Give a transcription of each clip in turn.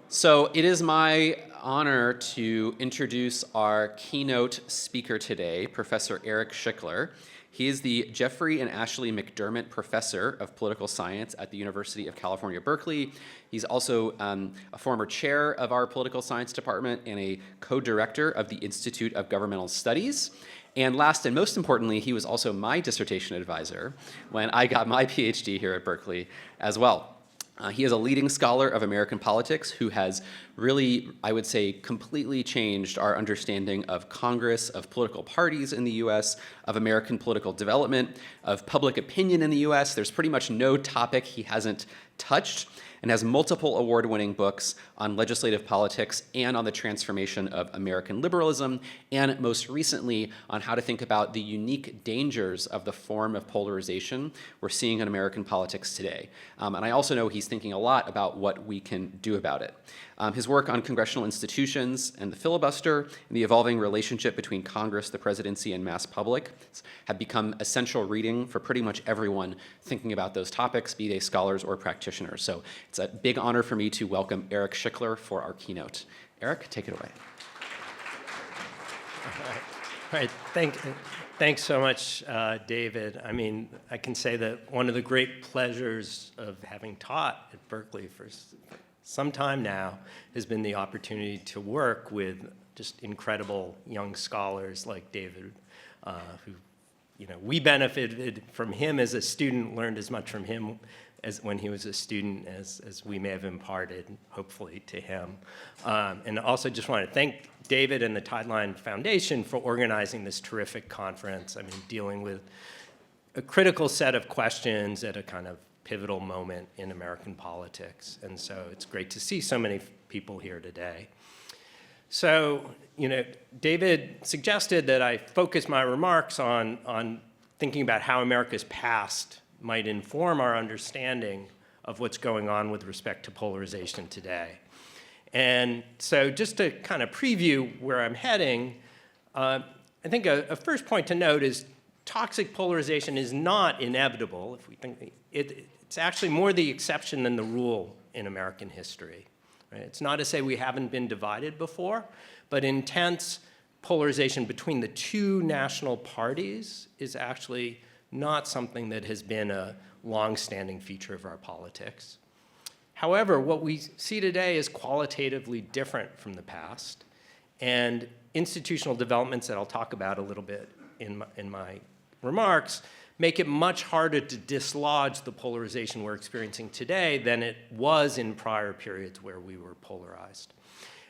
So it is my honor to introduce our keynote speaker today, Professor Eric Schickler. He is the Jeffrey and Ashley McDermott Professor of Political Science at the University of California, Berkeley. He's also a former chair of our political science department and a co-director of the Institute of Governmental Studies. And last and most importantly, he was also my dissertation advisor when I got my PhD here at Berkeley as well. He is a leading scholar of American politics who has really, I would say, completely changed our understanding of Congress, of political parties in the US, of American political development, of public opinion in the US. There's pretty much no topic he hasn't touched, and has multiple award-winning books on legislative politics and on the transformation of American liberalism, and most recently on how to think about the unique dangers of the form of polarization we're seeing in American politics today. And I also know he's thinking a lot about what we can do about it. His work on congressional institutions and the filibuster and the evolving relationship between Congress, the presidency, and mass public have become essential reading for pretty much everyone thinking about those topics, be they scholars or practitioners. So it's a big honor for me to welcome Eric Schickler for our keynote. Eric, take it away. All right. Thanks so much, David. I mean, I can say that one of the great pleasures of having taught at Berkeley for some time now has been the opportunity to work with just incredible young scholars like David, who, we benefited from him as a student, learned as much from him as when he was a student as we may have imparted, hopefully, to him. And also just want to thank David and the Tideline Foundation for organizing this terrific conference. I mean, dealing with a critical set of questions at a kind of pivotal moment in American politics. And so it's great to see so many people here today. So, David suggested that I focus my remarks on thinking about how America's past might inform our understanding of what's going on with respect to polarization today. And so just to kind of preview where I'm heading, I think a first point to note is toxic polarization is not inevitable. If we think it's actually more the exception than the rule in American history. Right? It's not to say we haven't been divided before, but intense polarization between the two national parties is actually not something that has been a long-standing feature of our politics. However, what we see today is qualitatively different from the past, and institutional developments that I'll talk about a little bit in my remarks make it much harder to dislodge the polarization we're experiencing today than it was in prior periods where we were polarized.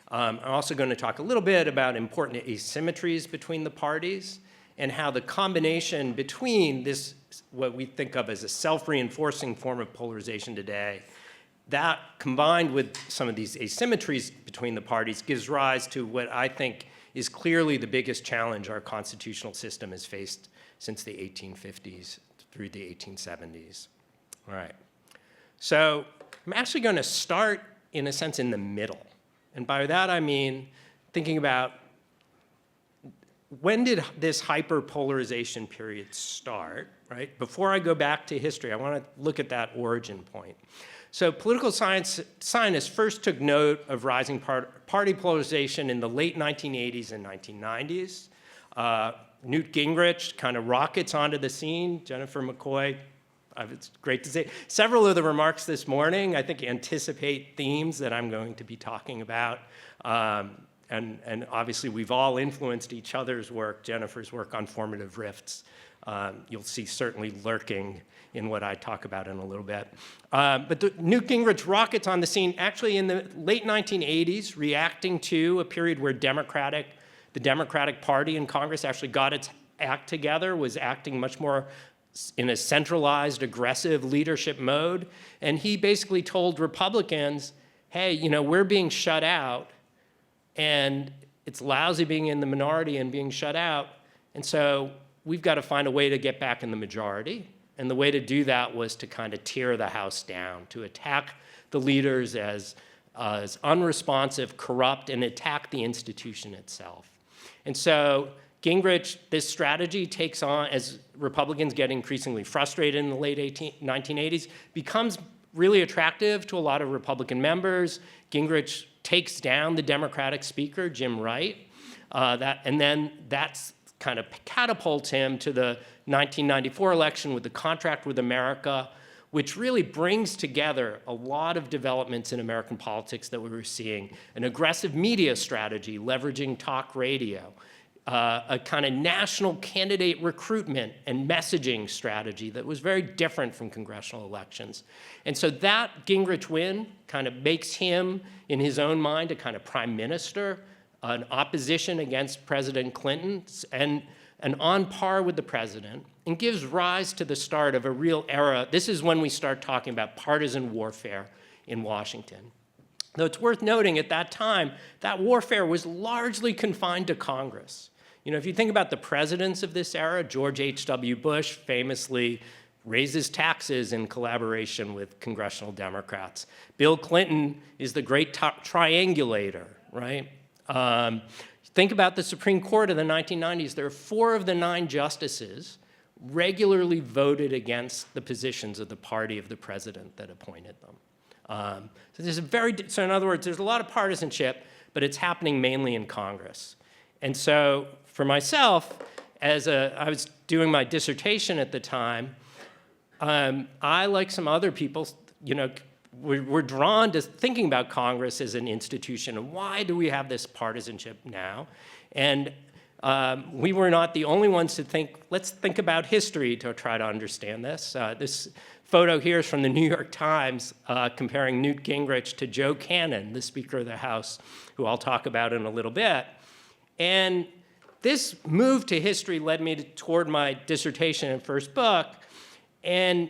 I'm also going to talk a little bit about important asymmetries between the parties and how the combination between this, what we think of as a self-reinforcing form of polarization today, that combined with some of these asymmetries between the parties gives rise to what I think is clearly the biggest challenge our constitutional system has faced since the 1850s through the 1870s. All right. So I'm actually going to start, in a sense, in the middle. And by that I mean thinking about when did this hyperpolarization period start, right? Before I go back to history, I want to look at that origin point. So political scientists first took note of rising party polarization in the late 1980s and 1990s. Newt Gingrich kind of rockets onto the scene. Jennifer McCoy, it's great to say. Several of the remarks this morning, I think, anticipate themes that I'm going to be talking about. And obviously, we've all influenced each other's work. Jennifer's work on formative rifts, you'll see certainly lurking in what I talk about in a little bit. But Newt Gingrich rockets on the scene actually in the late 1980s, reacting to a period where the Democratic Party in Congress actually got its act together, was acting much more in a centralized, aggressive leadership mode. And he basically told Republicans, hey, we're being shut out, and it's lousy being in the minority and being shut out. And so we've got to find a way to get back in the majority. And the way to do that was to kind of tear the House down, to attack the leaders as unresponsive, corrupt, and attack the institution itself. And so Gingrich, this strategy takes on, as Republicans get increasingly frustrated in the late 1980s, becomes really attractive to a lot of Republican members. Gingrich takes down the Democratic Speaker, Jim Wright, and then that's kind of catapults him to the 1994 election with the Contract with America, which really brings together a lot of developments in American politics that we were seeing. An aggressive media strategy, leveraging talk radio, a kind of national candidate recruitment and messaging strategy that was very different from congressional elections. And so that Gingrich win kind of makes him, in his own mind, a kind of prime minister, an opposition against President Clinton, and on par with the president, and gives rise to the start of a real era. This is when we start talking about partisan warfare in Washington. Though it's worth noting at that time, that warfare was largely confined to Congress. You know, if you think about the presidents of this era, George H.W. Bush famously raises taxes in collaboration with congressional Democrats. Bill Clinton is the great triangulator, right? Think about the Supreme Court of the 1990s. There are 4 of the 9 justices regularly voted against the positions of the party of the president that appointed them. So in other words, there's a lot of partisanship, but it's happening mainly in Congress. And so for myself, I was doing my dissertation at the time, I, like some other people, you know, we're drawn to thinking about Congress as an institution, and why do we have this partisanship now? And we were not the only ones to think, let's think about history to try to understand this. This photo here is from the New York Times comparing Newt Gingrich to Joe Cannon, the Speaker of the House, who I'll talk about in a little bit. And this move to history led me toward my dissertation and first book. And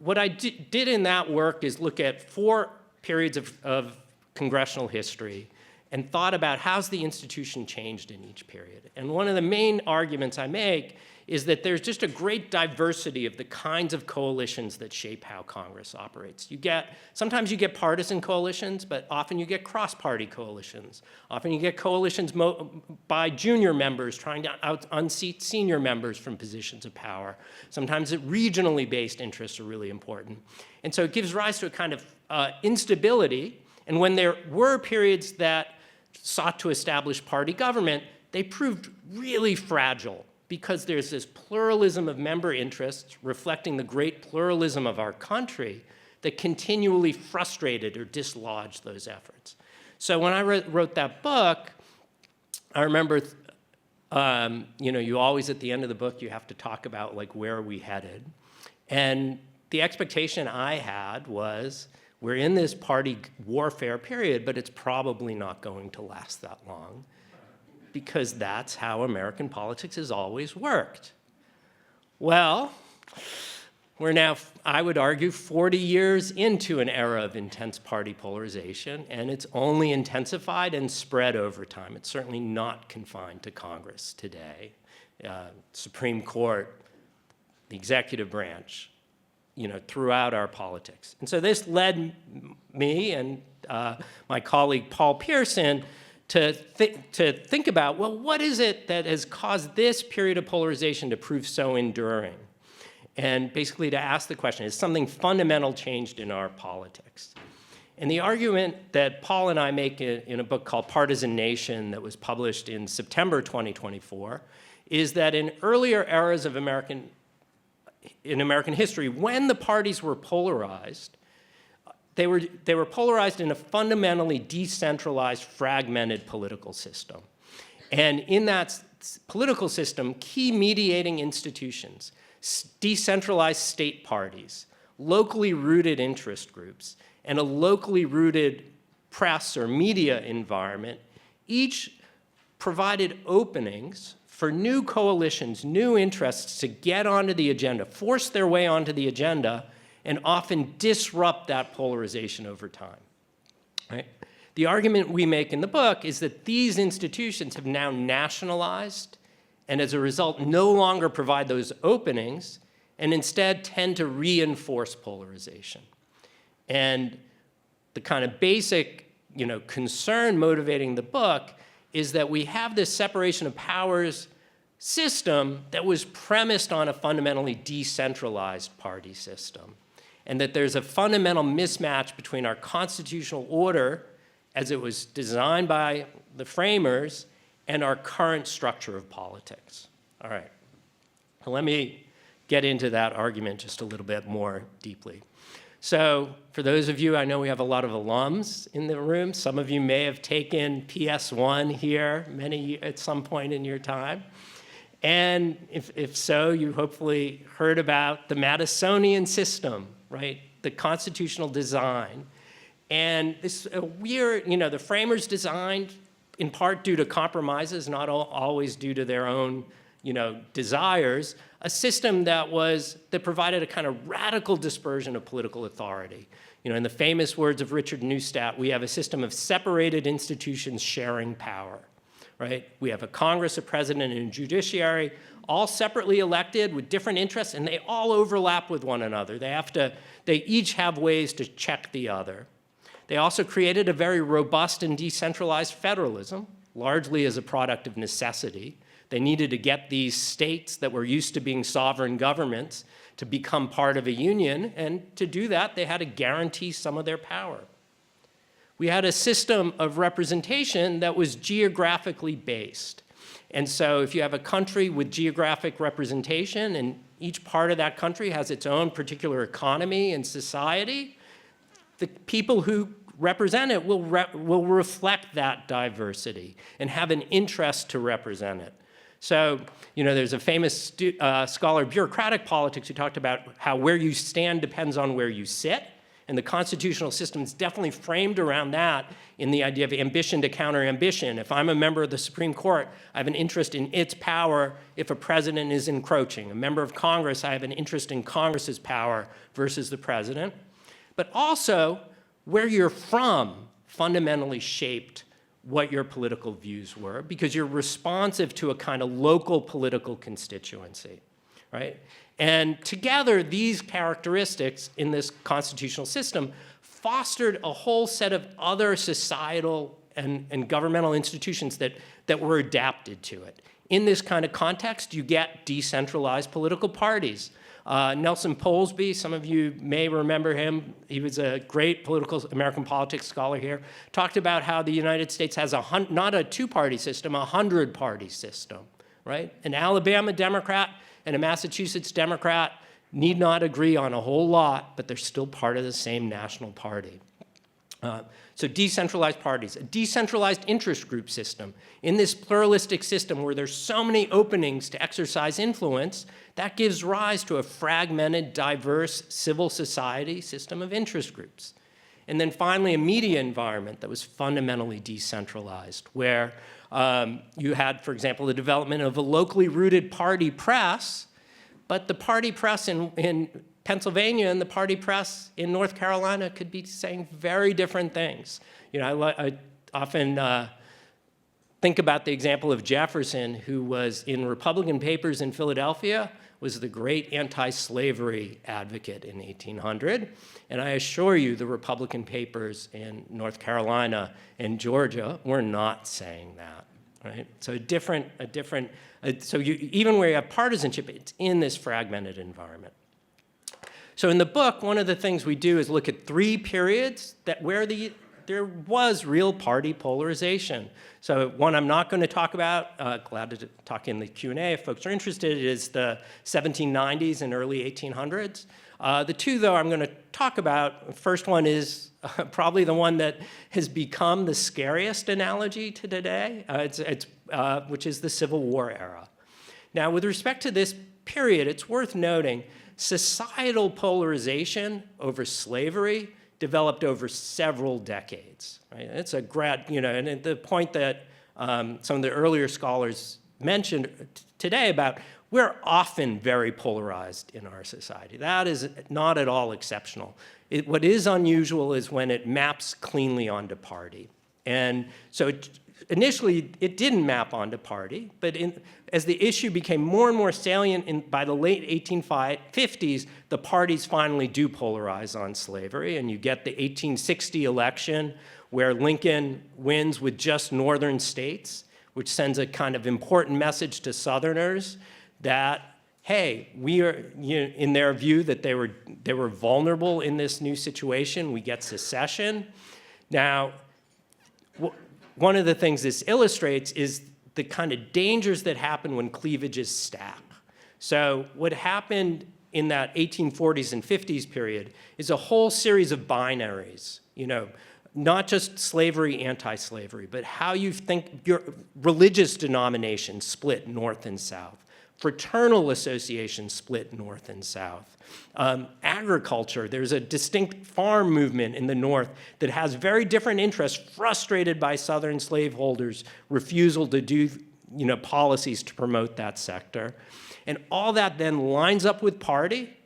what I did in that work is look at 4 periods of congressional history and thought about how's the institution changed in each period. And one of the main arguments I make is that there's just a great diversity of the kinds of coalitions that shape how Congress operates. Sometimes you get partisan coalitions, but often you get cross-party coalitions. Often you get coalitions by junior members trying to unseat senior members from positions of power. Sometimes regionally based interests are really important. And so it gives rise to a kind of instability. And when there were periods that sought to establish party government, they proved really fragile, because there's this pluralism of member interests reflecting the great pluralism of our country that continually frustrated or dislodged those efforts. So when I wrote that book, I remember, you know, you always at the end of the book, you have to talk about like, where are we headed? And the expectation I had was, we're in this party warfare period, but it's probably not going to last that long, because that's how American politics has always worked. Well, we're now, I would argue, 40 years into an era of intense party polarization, and it's only intensified and spread over time. It's certainly not confined to Congress today. Supreme Court, the executive branch, you know, throughout our politics. And so this led me and my colleague Paul Pearson to think about, well, what is it that has caused this period of polarization to prove so enduring? And basically to ask the question, has something fundamental changed in our politics? And the argument that Paul and I make in a book called Partisan Nation that was published in September 2024 is that in earlier eras of American history, when the parties were polarized, they were polarized in a fundamentally decentralized, fragmented political system. And in that political system, key mediating institutions, decentralized state parties, locally rooted interest groups, and a locally rooted press or media environment, each provided openings for new coalitions, new interests to get onto the agenda, force their way onto the agenda, and often disrupt that polarization over time. Right? The argument we make in the book is that these institutions have now nationalized, and as a result no longer provide those openings, and instead tend to reinforce polarization. And the kind of basic, you know, concern motivating the book is that we have this separation of powers system that was premised on a fundamentally decentralized party system. and that there's a fundamental mismatch between our constitutional order as it was designed by the framers and our current structure of politics. All right, so let me get into that argument just a little bit more deeply. So for those of you, I know we have a lot of alums in the room. Some of you may have taken PS1 here at some point in your time. And if so, you hopefully heard about the Madisonian system, right? The constitutional design. And this weird, the framers designed in part due to compromises, not always due to their own, desires, a system that provided a kind of radical dispersion of political authority. In the famous words of Richard Neustadt, we have a system of separated institutions sharing power, right? We have a Congress, a president, and a judiciary, all separately elected with different interests, and they all overlap with one another. They each have ways to check the other. They also created a very robust and decentralized federalism, largely as a product of necessity. They needed to get these states that were used to being sovereign governments to become part of a union, and to do that, they had to guarantee some of their power. We had a system of representation that was geographically based. And so if you have a country with geographic representation, and each part of that country has its own particular economy and society, the people who represent it will reflect that diversity and have an interest to represent it. So, there's a famous scholar of bureaucratic politics who talked about how where you stand depends on where you sit. And the constitutional system is definitely framed around that in the idea of ambition to counter ambition. If I'm a member of the Supreme Court, I have an interest in its power if a president is encroaching. A member of Congress, I have an interest in Congress's power versus the president. But also, where you're from fundamentally shaped what your political views were, because you're responsive to a kind of local political constituency, right? And together, these characteristics in this constitutional system fostered a whole set of other societal and governmental institutions that were adapted to it. In this kind of context, you get decentralized political parties. Nelson Polsby, some of you may remember him. He was a great American politics scholar here. Talked about how the United States has not a two-party system, a 100-party system, right? An Alabama Democrat and a Massachusetts Democrat need not agree on a whole lot, but they're still part of the same national party. So decentralized parties, a decentralized interest group system. In this pluralistic system where there's so many openings to exercise influence, that gives rise to a fragmented, diverse civil society system of interest groups. And then finally, a media environment that was fundamentally decentralized, where you had, for example, the development of a locally rooted party press, but the party press in Pennsylvania and the party press in North Carolina could be saying very different things. I often think about the example of Jefferson, who was in Republican papers in Philadelphia, was the great anti-slavery advocate in 1800. And I assure you, the Republican papers in North Carolina and Georgia were not saying that, right? So even where you have partisanship, it's in this fragmented environment. So in the book, one of the things we do is look at 3 periods where there was real party polarization. So one I'm not going to talk about, glad to talk in the Q&A if folks are interested, is the 1790s and early 1800s. The 2, though, I'm going to talk about, the first one is probably the one that has become the scariest analogy to today, which is the Civil War era. Now, with respect to this period, it's worth noting societal polarization over slavery developed over several decades. Right? It's and the point that some of the earlier scholars mentioned today about we're often very polarized in our society. That is not at all exceptional. What is unusual is when it maps cleanly onto party. And so initially, it didn't map onto party, but as the issue became more and more salient by the late 1850s, the parties finally do polarize on slavery, and you get the 1860 election where Lincoln wins with just northern states, which sends a kind of important message to Southerners that, hey, we are, in their view, that they were vulnerable in this new situation. We get secession. Now, one of the things this illustrates is the kind of dangers that happen when cleavages stack. So what happened in that 1840s and 50s period is a whole series of binaries, not just slavery, anti-slavery, but how you think your religious denominations split north and south. Fraternal associations split north and south. Agriculture, there's a distinct farm movement in the north that has very different interests, frustrated by southern slaveholders' refusal to do policies to promote that sector. And all that then lines up with party,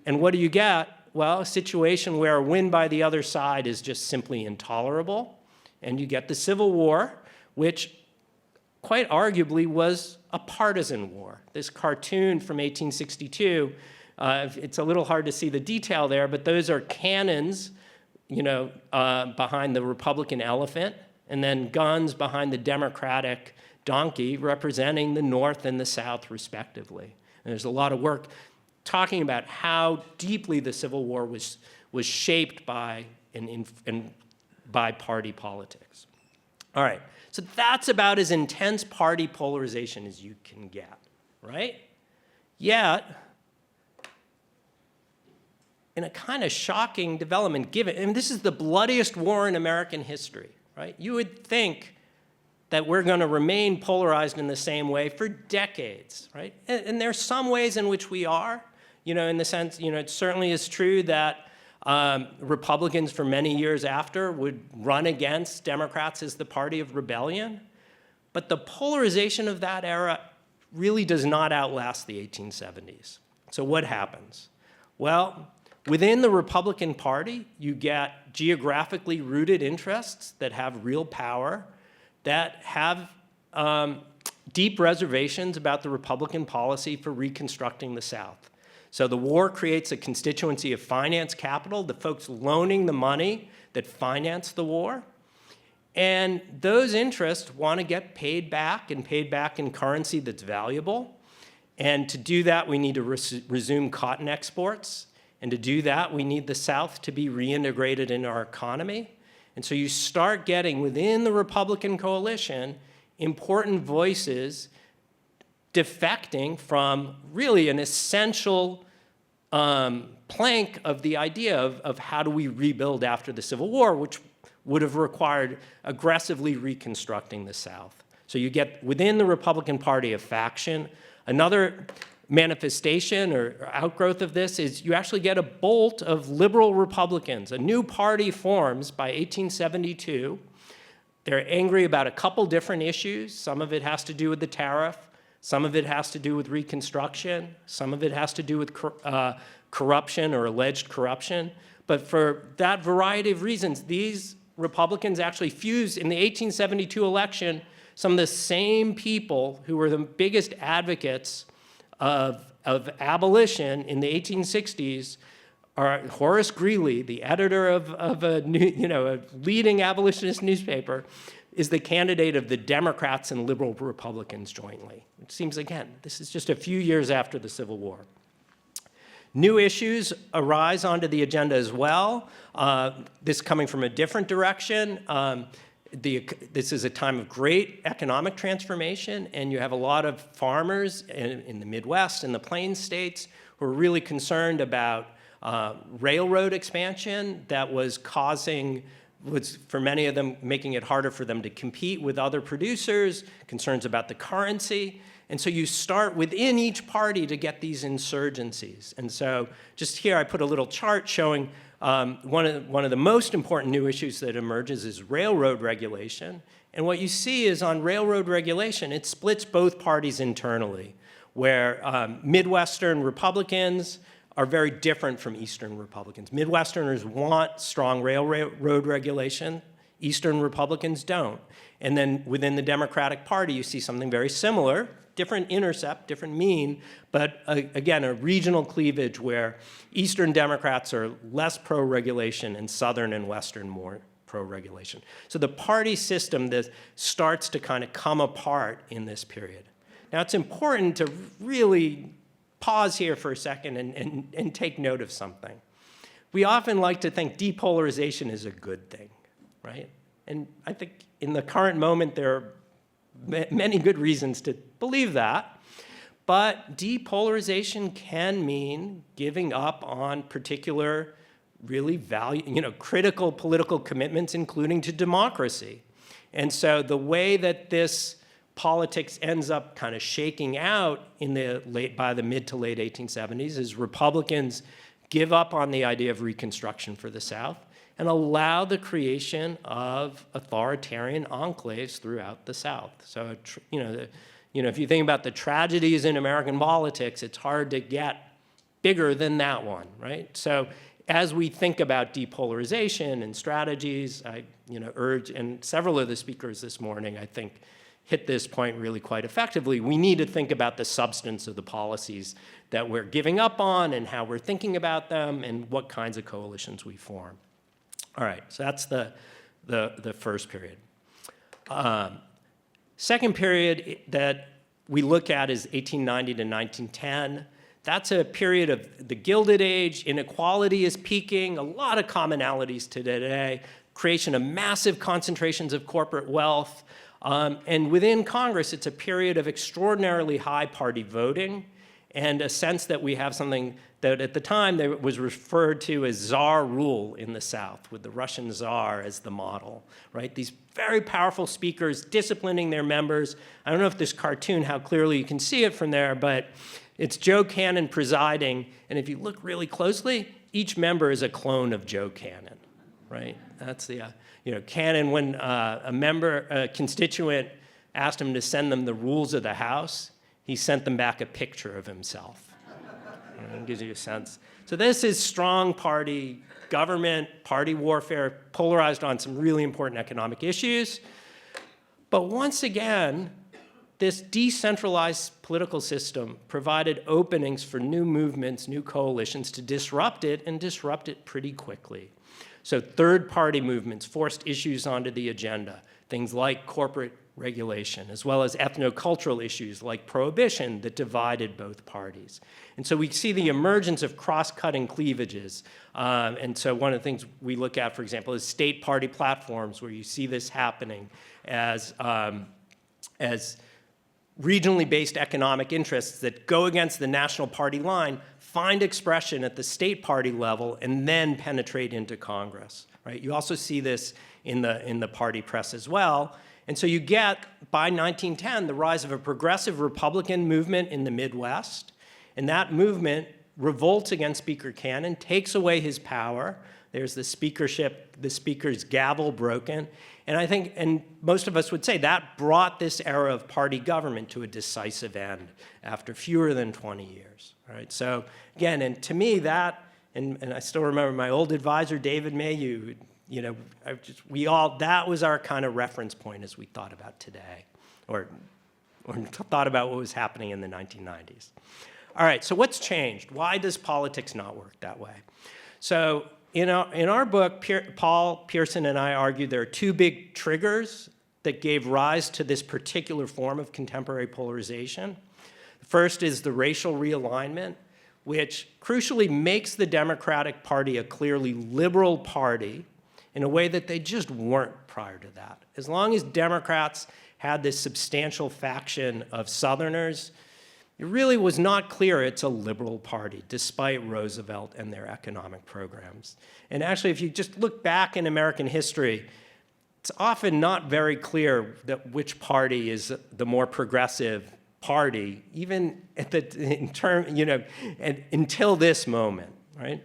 and what do you get? Well, a situation where a win by the other side is just simply intolerable, and you get the Civil War, which quite arguably was a partisan war. This cartoon from 1862, it's a little hard to see the detail there, but those are cannons, behind the Republican elephant, and then guns behind the Democratic donkey, representing the North and the South, respectively. And there's a lot of work talking about how deeply the Civil War was shaped by by party politics. All right. So that's about as intense party polarization as you can get, right? Yet, in a kind of shocking development, this is the bloodiest war in American history, right? You would think that we're going to remain polarized in the same way for decades, right? And there's some ways in which we are, in the sense, it certainly is true that Republicans for many years after would run against Democrats as the party of rebellion. But the polarization of that era really does not outlast the 1870s. So what happens? Well, within the Republican Party, you get geographically rooted interests that have real power, that have deep reservations about the Republican policy for reconstructing the South. So the war creates a constituency of finance capital, the folks loaning the money that financed the war. And those interests want to get paid back, and paid back in currency that's valuable. And to do that, we need to resume cotton exports. And to do that, we need the South to be reintegrated in our economy. And so you start getting, within the Republican coalition, important voices defecting from really an essential plank of the idea of how do we rebuild after the Civil War, which would have required aggressively reconstructing the South. So you get, within the Republican Party, a faction. Another manifestation or outgrowth of this is you actually get a bolt of liberal Republicans. A new party forms by 1872. They're angry about a couple different issues. Some of it has to do with the tariff. Some of it has to do with Reconstruction. Some of it has to do with corruption or alleged corruption. But for that variety of reasons, these Republicans actually fused in the 1872 election. Some of the same people who were the biggest advocates of abolition in the 1860s are Horace Greeley, the editor of a leading abolitionist newspaper, is the candidate of the Democrats and liberal Republicans jointly. It seems, again, this is just a few years after the Civil War. New issues arise onto the agenda as well, this coming from a different direction. This is a time of great economic transformation, and you have a lot of farmers in the Midwest and the Plains states who are really concerned about railroad expansion that was for many of them, making it harder for them to compete with other producers, concerns about the currency. And so you start within each party to get these insurgencies. And so just here I put a little chart showing one of the most important new issues that emerges is railroad regulation. And what you see is on railroad regulation, it splits both parties internally, where Midwestern Republicans are very different from Eastern Republicans. Midwesterners want strong railroad regulation. Eastern Republicans don't. And then within the Democratic Party, you see something very similar, different intercept, different mean, but again, a regional cleavage where Eastern Democrats are less pro-regulation and Southern and Western more pro-regulation. So the party system that starts to kind of come apart in this period. Now, it's important to really pause here for a second and take note of something. We often like to think depolarization is a good thing, right? And I think in the current moment, there are many good reasons to believe that. But depolarization can mean giving up on particular really critical political commitments, including to democracy. And so the way that this politics ends up kind of shaking out by the mid to late 1870s is Republicans give up on the idea of Reconstruction for the South and allow the creation of authoritarian enclaves throughout the South. So, if you think about the tragedies in American politics, it's hard to get bigger than that one, right? So as we think about depolarization and strategies, I urge, and several of the speakers this morning, I think, hit this point really quite effectively. We need to think about the substance of the policies that we're giving up on and how we're thinking about them and what kinds of coalitions we form. All right, so that's the first period. Second period that we look at is 1890 to 1910. That's a period of the Gilded Age. Inequality is peaking, a lot of commonalities to today, creation of massive concentrations of corporate wealth. And within Congress, it's a period of extraordinarily high party voting and a sense that we have something that at the time was referred to as czar rule in the South, with the Russian czar as the model, right? These very powerful speakers disciplining their members. I don't know if this cartoon, how clearly you can see it from there, but it's Joe Cannon presiding. And if you look really closely, each member is a clone of Joe Cannon, right? That's the, Cannon, when a constituent asked him to send them the rules of the House, he sent them back a picture of himself. It gives you a sense. So this is strong party government, party warfare, polarized on some really important economic issues. But once again, this decentralized political system provided openings for new movements, new coalitions to disrupt it, and disrupt it pretty quickly. So third-party movements forced issues onto the agenda, things like corporate regulation, as well as ethnocultural issues like prohibition that divided both parties. And so we see the emergence of cross-cutting cleavages. And so one of the things we look at, for example, is state party platforms, where you see this happening as regionally based economic interests that go against the national party line find expression at the state party level and then penetrate into Congress, right? You also see this in the party press as well. And so you get, by 1910, the rise of a progressive Republican movement in the Midwest. And that movement revolts against Speaker Cannon, takes away his power. There's the speakership, the speaker's gavel broken. And I think, and most of us would say, that brought this era of party government to a decisive end after fewer than 20 years. All right? So again, and to me that, and I still remember my old advisor, David Mayhew, that was our kind of reference point as we thought about today, or thought about what was happening in the 1990s. All right, so what's changed? Why does politics not work that way? So in our book, Paul Pearson and I argue there are two big triggers that gave rise to this particular form of contemporary polarization. The first is the racial realignment, which crucially makes the Democratic Party a clearly liberal party in a way that they just weren't prior to that. As long as Democrats had this substantial faction of Southerners, it really was not clear it's a liberal party, despite Roosevelt and their economic programs. And actually, if you just look back in American history, it's often not very clear that which party is the more progressive party, even until this moment, right?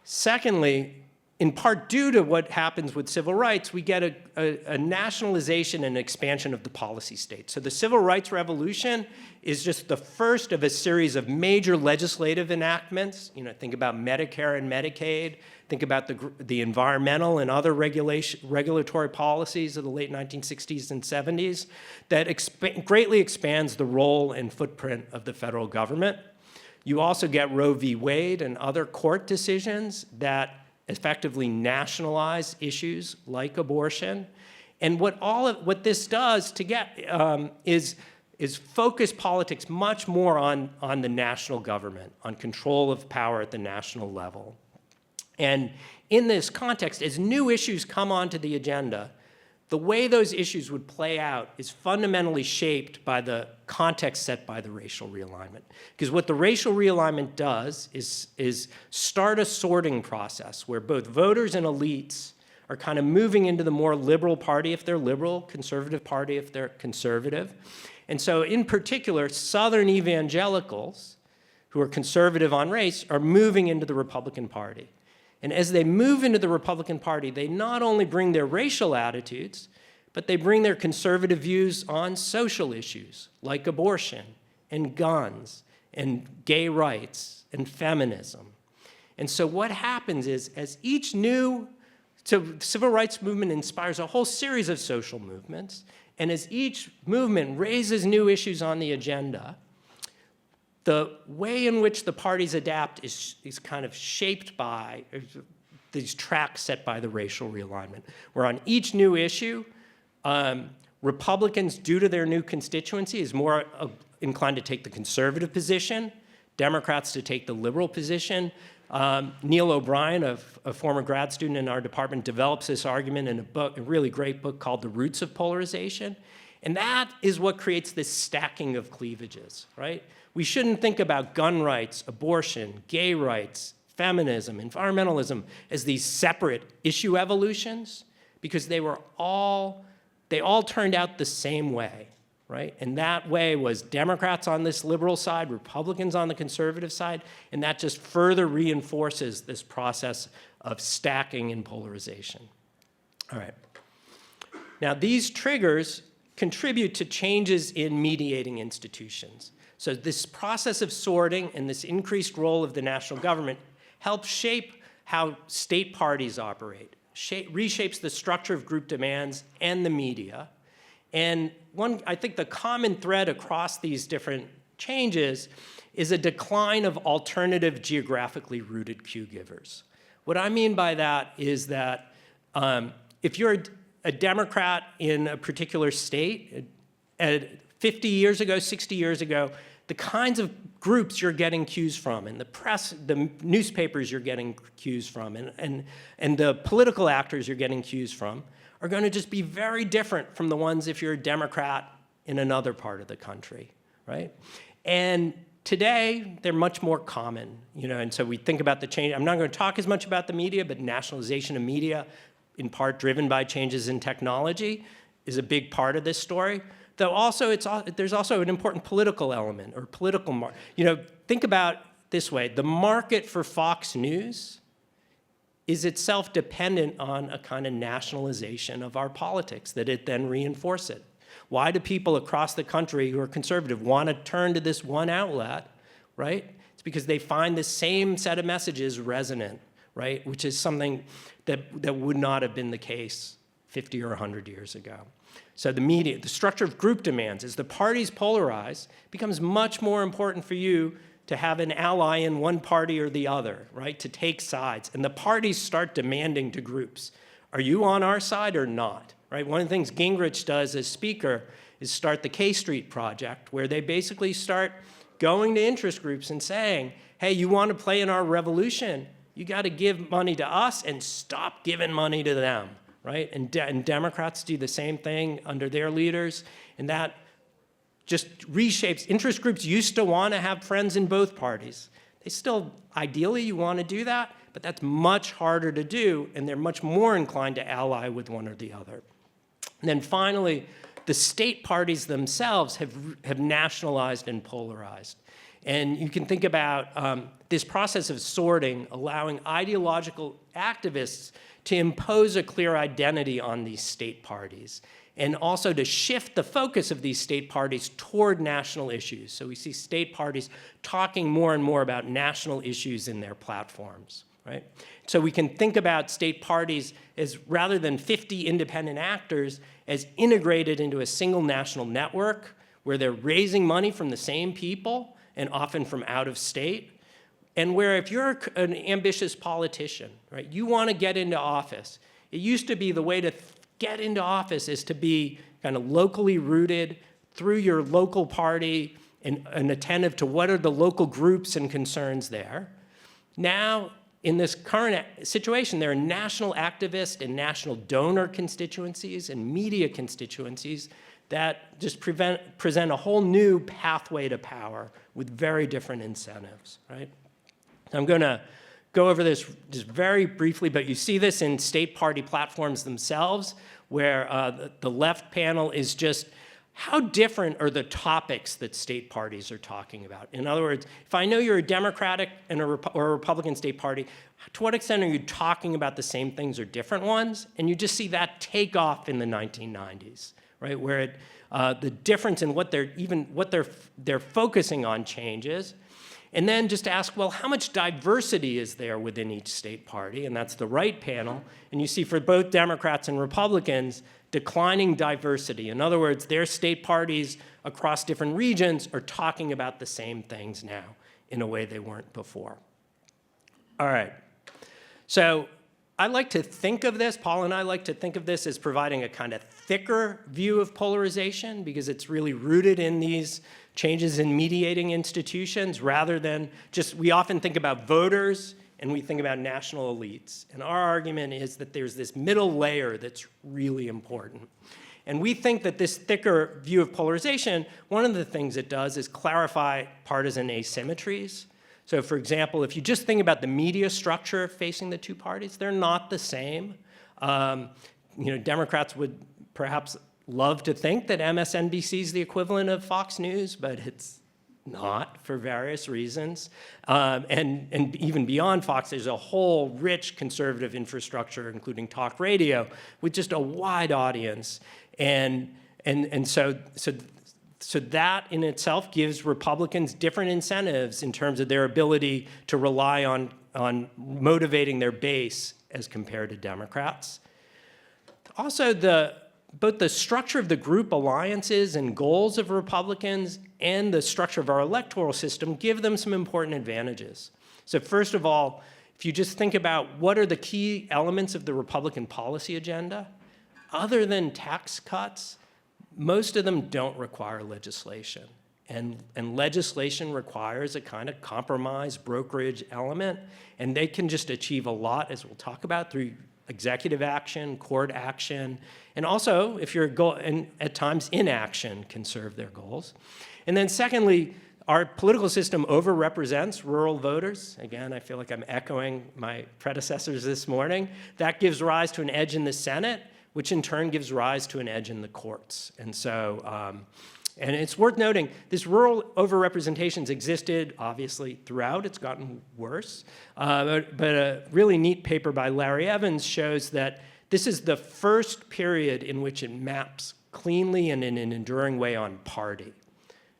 Secondly, in part due to what happens with civil rights, we get a nationalization and expansion of the policy state. So the Civil Rights Revolution is just the first of a series of major legislative enactments. Think about Medicare and Medicaid. Think about the environmental and other regulatory policies of the late 1960s and 70s that greatly expands the role and footprint of the federal government. You also get Roe v. Wade and other court decisions that effectively nationalize issues like abortion. And what this does to get is is focus politics much more on the national government, on control of power at the national level. And in this context, as new issues come onto the agenda, the way those issues would play out is fundamentally shaped by the context set by the racial realignment. Because what the racial realignment does is start a sorting process where both voters and elites are kind of moving into the more liberal party if they're liberal, conservative party if they're conservative. And so in particular, Southern evangelicals, who are conservative on race, are moving into the Republican Party. And as they move into the Republican Party, they not only bring their racial attitudes, but they bring their conservative views on social issues like abortion and guns and gay rights and feminism. And so what happens is, as each new, so the civil rights movement inspires a whole series of social movements, and as each movement raises new issues on the agenda, the way in which the parties adapt is kind of shaped by these tracks set by the racial realignment, where on each new issue, Republicans, due to their new constituency, is more inclined to take the conservative position, Democrats to take the liberal position. Neil O'Brien, a former grad student in our department, develops this argument in a book, a really great book called The Roots of Polarization. And that is what creates this stacking of cleavages, right? We shouldn't think about gun rights, abortion, gay rights, feminism, environmentalism as these separate issue evolutions, because they all turned out the same way, right? And that way was Democrats on this liberal side, Republicans on the conservative side, and that just further reinforces this process of stacking and polarization. All right. Now, these triggers contribute to changes in mediating institutions. So this process of sorting and this increased role of the national government helps shape how state parties operate, reshapes the structure of group demands and the media. And I think the common thread across these different changes is a decline of alternative geographically rooted cue givers. What I mean by that is that if you're a Democrat in a particular state, 50 years ago, 60 years ago, the kinds of groups you're getting cues from, and the press, the newspapers you're getting cues from, and the political actors you're getting cues from are going to just be very different from the ones if you're a Democrat in another part of the country, right? And today, they're much more common, and so we think about the change. I'm not going to talk as much about the media, but nationalization of media, in part driven by changes in technology, is a big part of this story. Though also, there's also an important political element or political think about this way. The market for Fox News is itself dependent on a kind of nationalization of our politics that it then reinforce it. Why do people across the country who are conservative want to turn to this one outlet, right? It's because they find the same set of messages resonant, right? Which is something that would not have been the case 50 or 100 years ago. So the media, the structure of group demands, as the parties polarize, becomes much more important for you to have an ally in one party or the other, right? To take sides. And the parties start demanding to groups, are you on our side or not, right? One of the things Gingrich does as speaker is start the K Street Project, where they basically start going to interest groups and saying, hey, you want to play in our revolution? You got to give money to us and stop giving money to them. Right? And Democrats do the same thing under their leaders, and that just reshapes. Interest groups used to want to have friends in both parties. They still, ideally, you want to do that, but that's much harder to do, and they're much more inclined to ally with one or the other. And then finally, the state parties themselves have nationalized and polarized. And you can think about this process of sorting, allowing ideological activists to impose a clear identity on these state parties, and also to shift the focus of these state parties toward national issues. So we see state parties talking more and more about national issues in their platforms, right? So we can think about state parties as, rather than 50 independent actors, as integrated into a single national network where they're raising money from the same people and often from out of state. And where if you're an ambitious politician, right, you want to get into office, it used to be the way to get into office is to be kind of locally rooted, through your local party and attentive to what are the local groups and concerns there. Now, in this current situation, there are national activist and national donor constituencies and media constituencies that just present a whole new pathway to power with very different incentives, right? I'm going to go over this just very briefly, but you see this in state party platforms themselves, where the left panel is just how different are the topics that state parties are talking about. In other words, if I know you're a Democratic or a Republican state party, to what extent are you talking about the same things or different ones? And you just see that take off in the 1990s, right? Where the difference in what they're focusing on changes. And then just ask, well, how much diversity is there within each state party? And that's the right panel. And you see for both Democrats and Republicans, declining diversity. In other words, their state parties across different regions are talking about the same things now in a way they weren't before. All right. So I like to think of this, Paul and I like to think of this as providing a kind of thicker view of polarization because it's really rooted in these changes in mediating institutions rather than just, we often think about voters and we think about national elites. And our argument is that there's this middle layer that's really important. And we think that this thicker view of polarization, one of the things it does is clarify partisan asymmetries. So for example, if you just think about the media structure facing the two parties, they're not the same. Democrats would perhaps love to think that MSNBC is the equivalent of Fox News, but it's not for various reasons. And even beyond Fox, there's a whole rich conservative infrastructure, including talk radio, with just a wide audience. And so that in itself gives Republicans different incentives in terms of their ability to rely on motivating their base as compared to Democrats. Also, both the structure of the group alliances and goals of Republicans and the structure of our electoral system give them some important advantages. So first of all, if you just think about what are the key elements of the Republican policy agenda, other than tax cuts, most of them don't require legislation. And legislation requires a kind of compromise brokerage element, and they can just achieve a lot, as we'll talk about, through executive action, court action, and also, if you're and at times inaction can serve their goals. And then secondly, our political system overrepresents rural voters. Again, I feel like I'm echoing my predecessors this morning. That gives rise to an edge in the Senate, which in turn gives rise to an edge in the courts. And so, and it's worth noting, this rural overrepresentation's existed, obviously, throughout. It's gotten worse. But a really neat paper by Larry Evans shows that this is the first period in which it maps cleanly and in an enduring way on party,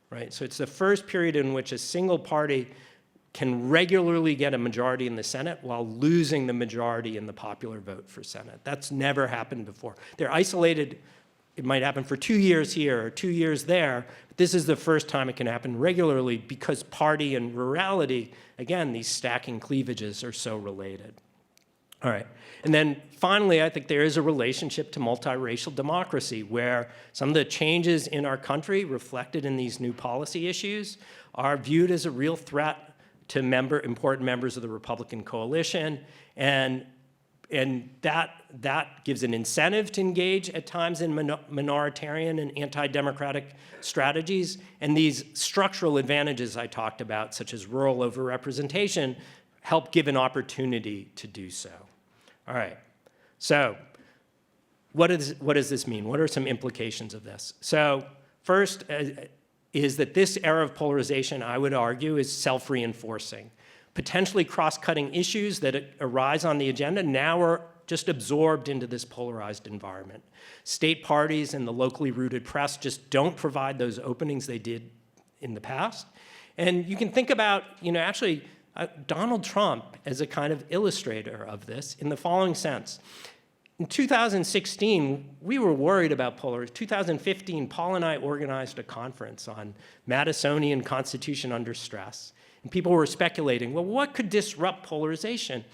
right? So it's the first period in which a single party can regularly get a majority in the Senate while losing the majority in the popular vote for Senate. That's never happened before. They're isolated. It might happen for 2 years here or 2 years there. But this is the first time it can happen regularly because party and rurality, again, these stacking cleavages are so related. All right. And then finally, I think there is a relationship to multiracial democracy where some of the changes in our country reflected in these new policy issues are viewed as a real threat to important members of the Republican coalition. And that gives an incentive to engage at times in minoritarian and anti-democratic strategies. And these structural advantages I talked about, such as rural overrepresentation, help give an opportunity to do so. All right, so what does this mean? What are some implications of this? So first is that this era of polarization, I would argue, is self-reinforcing. Potentially cross-cutting issues that arise on the agenda now are just absorbed into this polarized environment. State parties and the locally rooted press just don't provide those openings they did in the past. And you can think about, actually, Donald Trump as a kind of illustrator of this in the following sense. In 2016, we were worried about polarization. 2015, Paul and I organized a conference on Madisonian Constitution under stress. And people were speculating, well, what could disrupt polarization?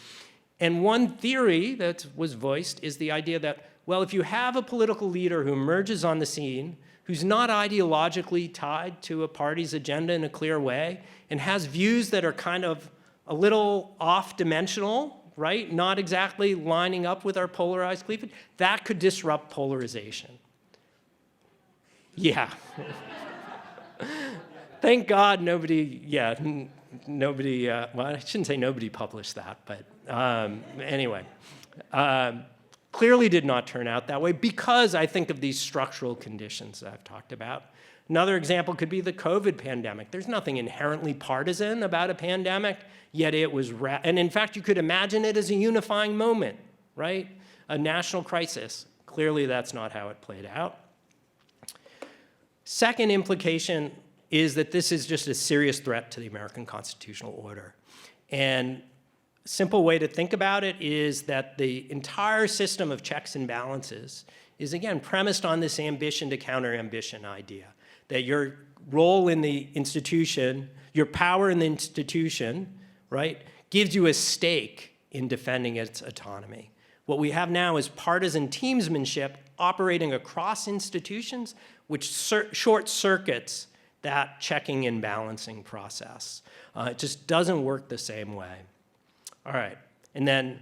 And one theory that was voiced is the idea that, well, if you have a political leader who emerges on the scene who's not ideologically tied to a party's agenda in a clear way and has views that are kind of a little off-dimensional, right? Not exactly lining up with our polarized cleavage, that could disrupt polarization. Yeah. Thank God nobody, well, I shouldn't say nobody published that, but anyway. Clearly did not turn out that way because I think of these structural conditions that I've talked about. Another example could be the COVID pandemic. There's nothing inherently partisan about a pandemic, yet it was, and in fact, you could imagine it as a unifying moment, right? A national crisis. Clearly, that's not how it played out. Second implication is that this is just a serious threat to the American constitutional order. And a simple way to think about it is that the entire system of checks and balances is, again, premised on this ambition to counter ambition idea, that your role in the institution, your power in the institution, right, gives you a stake in defending its autonomy. What we have now is partisan teamsmanship operating across institutions, which short circuits that checking and balancing process. It just doesn't work the same way. All right, and then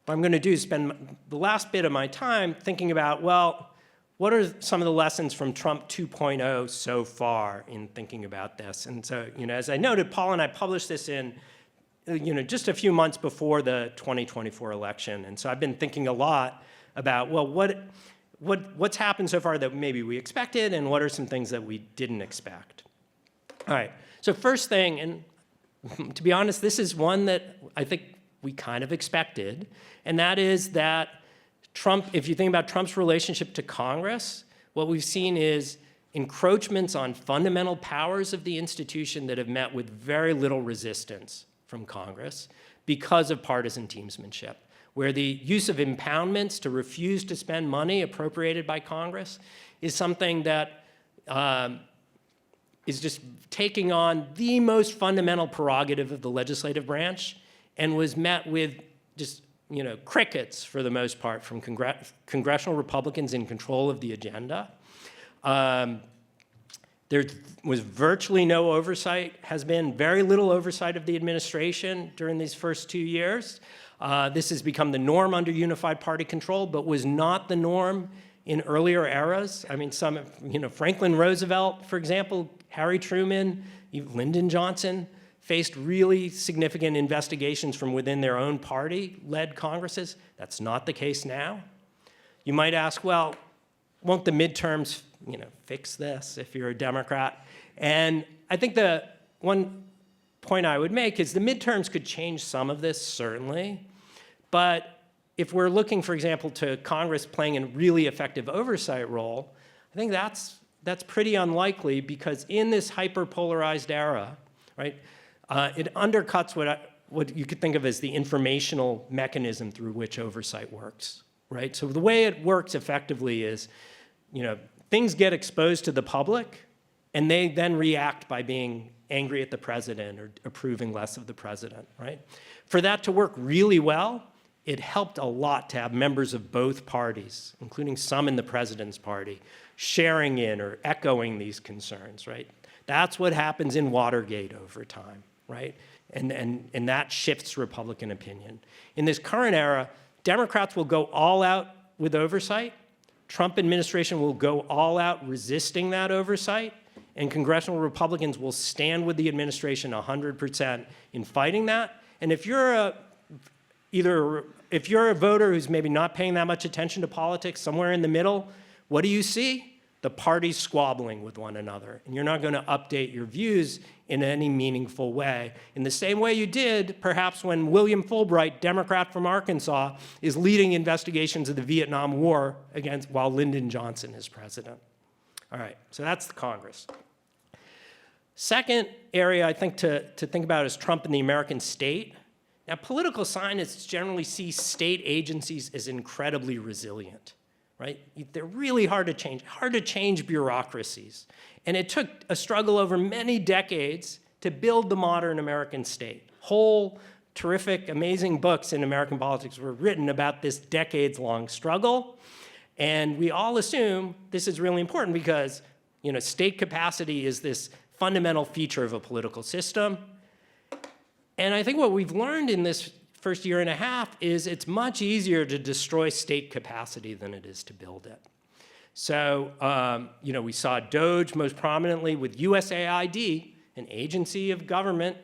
what I'm going to do is spend the last bit of my time thinking about, well, what are some of the lessons from Trump 2.0 so far in thinking about this? And so, as I noted, Paul and I published this in, just a few months before the 2024 election. And so I've been thinking a lot about, well, what's happened so far that maybe we expected, and what are some things that we didn't expect? All right, so first thing, and to be honest, this is one that I think we kind of expected, and that is that Trump, if you think about Trump's relationship to Congress, what we've seen is encroachments on fundamental powers of the institution that have met with very little resistance from Congress because of partisan teamsmanship, where the use of impoundments to refuse to spend money appropriated by Congress is something that is just taking on the most fundamental prerogative of the legislative branch and was met with just crickets for the most part from congressional Republicans in control of the agenda. There was virtually no oversight, has been very little oversight of the administration during these first 2 years. This has become the norm under unified party control, but was not the norm in earlier eras. I mean, Franklin Roosevelt, for example, Harry Truman, even Lyndon Johnson, faced really significant investigations from within their own party-led Congresses. That's not the case now. You might ask, well, won't the midterms, fix this if you're a Democrat? And I think the one point I would make is the midterms could change some of this, certainly. But if we're looking, for example, to Congress playing a really effective oversight role, I think that's pretty unlikely because in this hyper-polarized era, right, it undercuts what you could think of as the informational mechanism through which oversight works, right? So the way it works effectively is, things get exposed to the public, and they then react by being angry at the president or approving less of the president, right? For that to work really well, it helped a lot to have members of both parties, including some in the president's party, sharing in or echoing these concerns, right? That's what happens in Watergate over time, right? And that shifts Republican opinion. In this current era, Democrats will go all out with oversight. Trump administration will go all out resisting that oversight, and congressional Republicans will stand with the administration 100% in fighting that. And if you're a voter who's maybe not paying that much attention to politics, somewhere in the middle, what do you see? The parties squabbling with one another. And you're not going to update your views in any meaningful way. In the same way you did, perhaps, when William Fulbright, Democrat from Arkansas, is leading investigations of the Vietnam War while Lyndon Johnson is president. All right, so that's the Congress. Second area I think to think about is Trump and the American state. Now, political scientists generally see state agencies as incredibly resilient, right? They're really hard to change bureaucracies. And it took a struggle over many decades to build the modern American state. Whole terrific, amazing books in American politics were written about this decades-long struggle. And we all assume this is really important because state capacity is this fundamental feature of a political system. And I think what we've learned in this first year and a half is it's much easier to destroy state capacity than it is to build it. So, we saw DOGE most prominently with USAID, an agency of government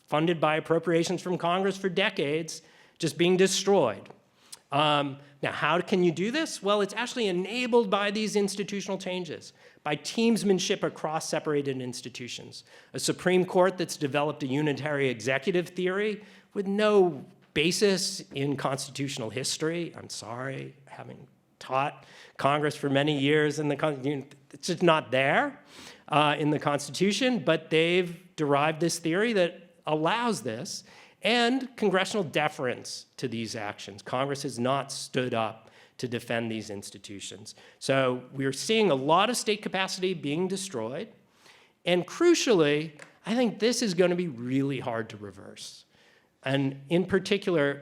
funded by appropriations from Congress for decades, just being destroyed. Now, how can you do this? Well, it's actually enabled by these institutional changes, by teamsmanship across separated institutions. A Supreme Court that's developed a unitary executive theory with no basis in constitutional history. I'm sorry, having taught Congress for many years, and it's just not there in the Constitution, but they've derived this theory that allows this, and congressional deference to these actions. Congress has not stood up to defend these institutions. So we're seeing a lot of state capacity being destroyed, and crucially, I think this is going to be really hard to reverse. And in particular,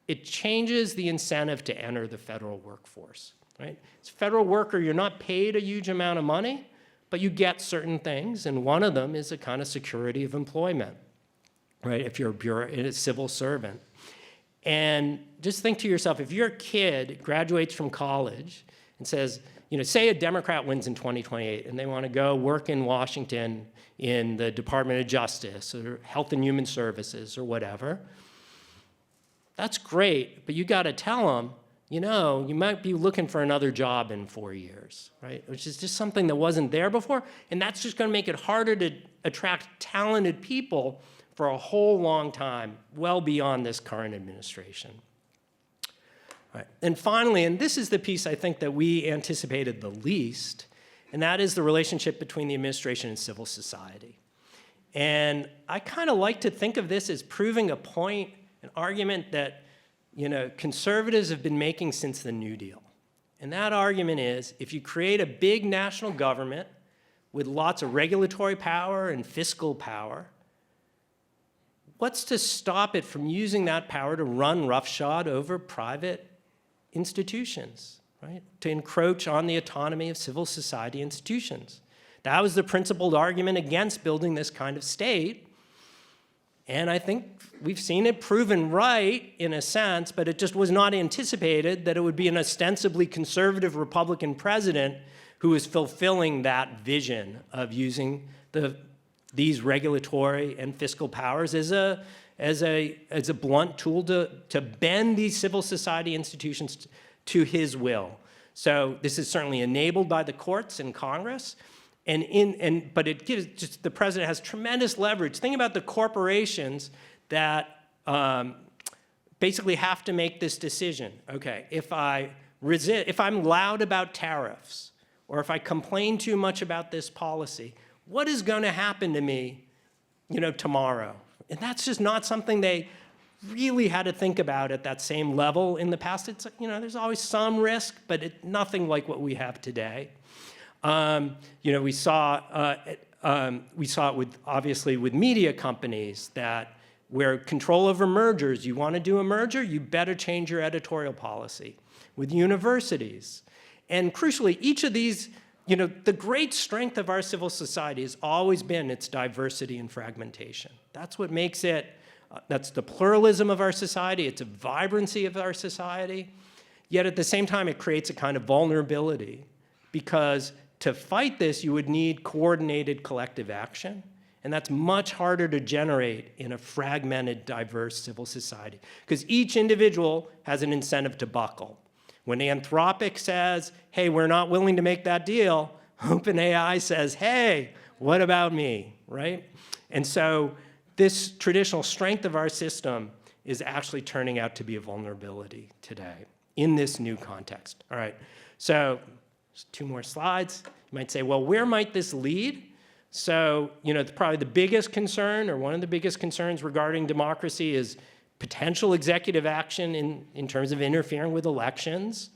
it changes the incentive to enter the federal workforce, right? As a federal worker, you're not paid a huge amount of money, but you get certain things, and one of them is a kind of security of employment, right, if you're a civil servant. And just think to yourself, if your kid graduates from college and says, say a Democrat wins in 2028 and they want to go work in Washington in the Department of Justice or Health and Human Services or whatever, that's great, but you got to tell them, you might be looking for another job in 4 years, right? Which is just something that wasn't there before, and that's just going to make it harder to attract talented people for a whole long time, well beyond this current administration. All right. And finally, and this is the piece I think that we anticipated the least, and that is the relationship between the administration and civil society. And I kind of like to think of this as proving a point, an argument that conservatives have been making since the New Deal. And that argument is, if you create a big national government with lots of regulatory power and fiscal power, what's to stop it from using that power to run roughshod over private institutions, right? To encroach on the autonomy of civil society institutions. That was the principled argument against building this kind of state. And I think we've seen it proven right in a sense, but it just was not anticipated that it would be an ostensibly conservative Republican president who was fulfilling that vision of using these regulatory and fiscal powers as a blunt tool to bend these civil society institutions to his will. So this is certainly enabled by the courts and Congress, but it gives the president has tremendous leverage. Think about the corporations that basically have to make this decision. Okay, if I'm loud about tariffs, or if I complain too much about this policy, what is going to happen to me, tomorrow? And that's just not something they really had to think about at that same level in the past. It's, there's always some risk, but nothing like what we have today. We saw it obviously with media companies where control over mergers, you want to do a merger, you better change your editorial policy. With universities. And crucially, each of these, the great strength of our civil society has always been its diversity and fragmentation. That's what makes it, that's the pluralism of our society, it's a vibrancy of our society. Yet at the same time, it creates a kind of vulnerability, because to fight this, you would need coordinated collective action. And that's much harder to generate in a fragmented, diverse civil society, because each individual has an incentive to buckle. When Anthropic says, hey, we're not willing to make that deal, OpenAI says, hey, what about me, right? And so this traditional strength of our system is actually turning out to be a vulnerability today in this new context. All right, so just 2 more slides. You might say, well, where might this lead? So, probably the biggest concern, or one of the biggest concerns regarding democracy, is potential executive action in terms of interfering with elections.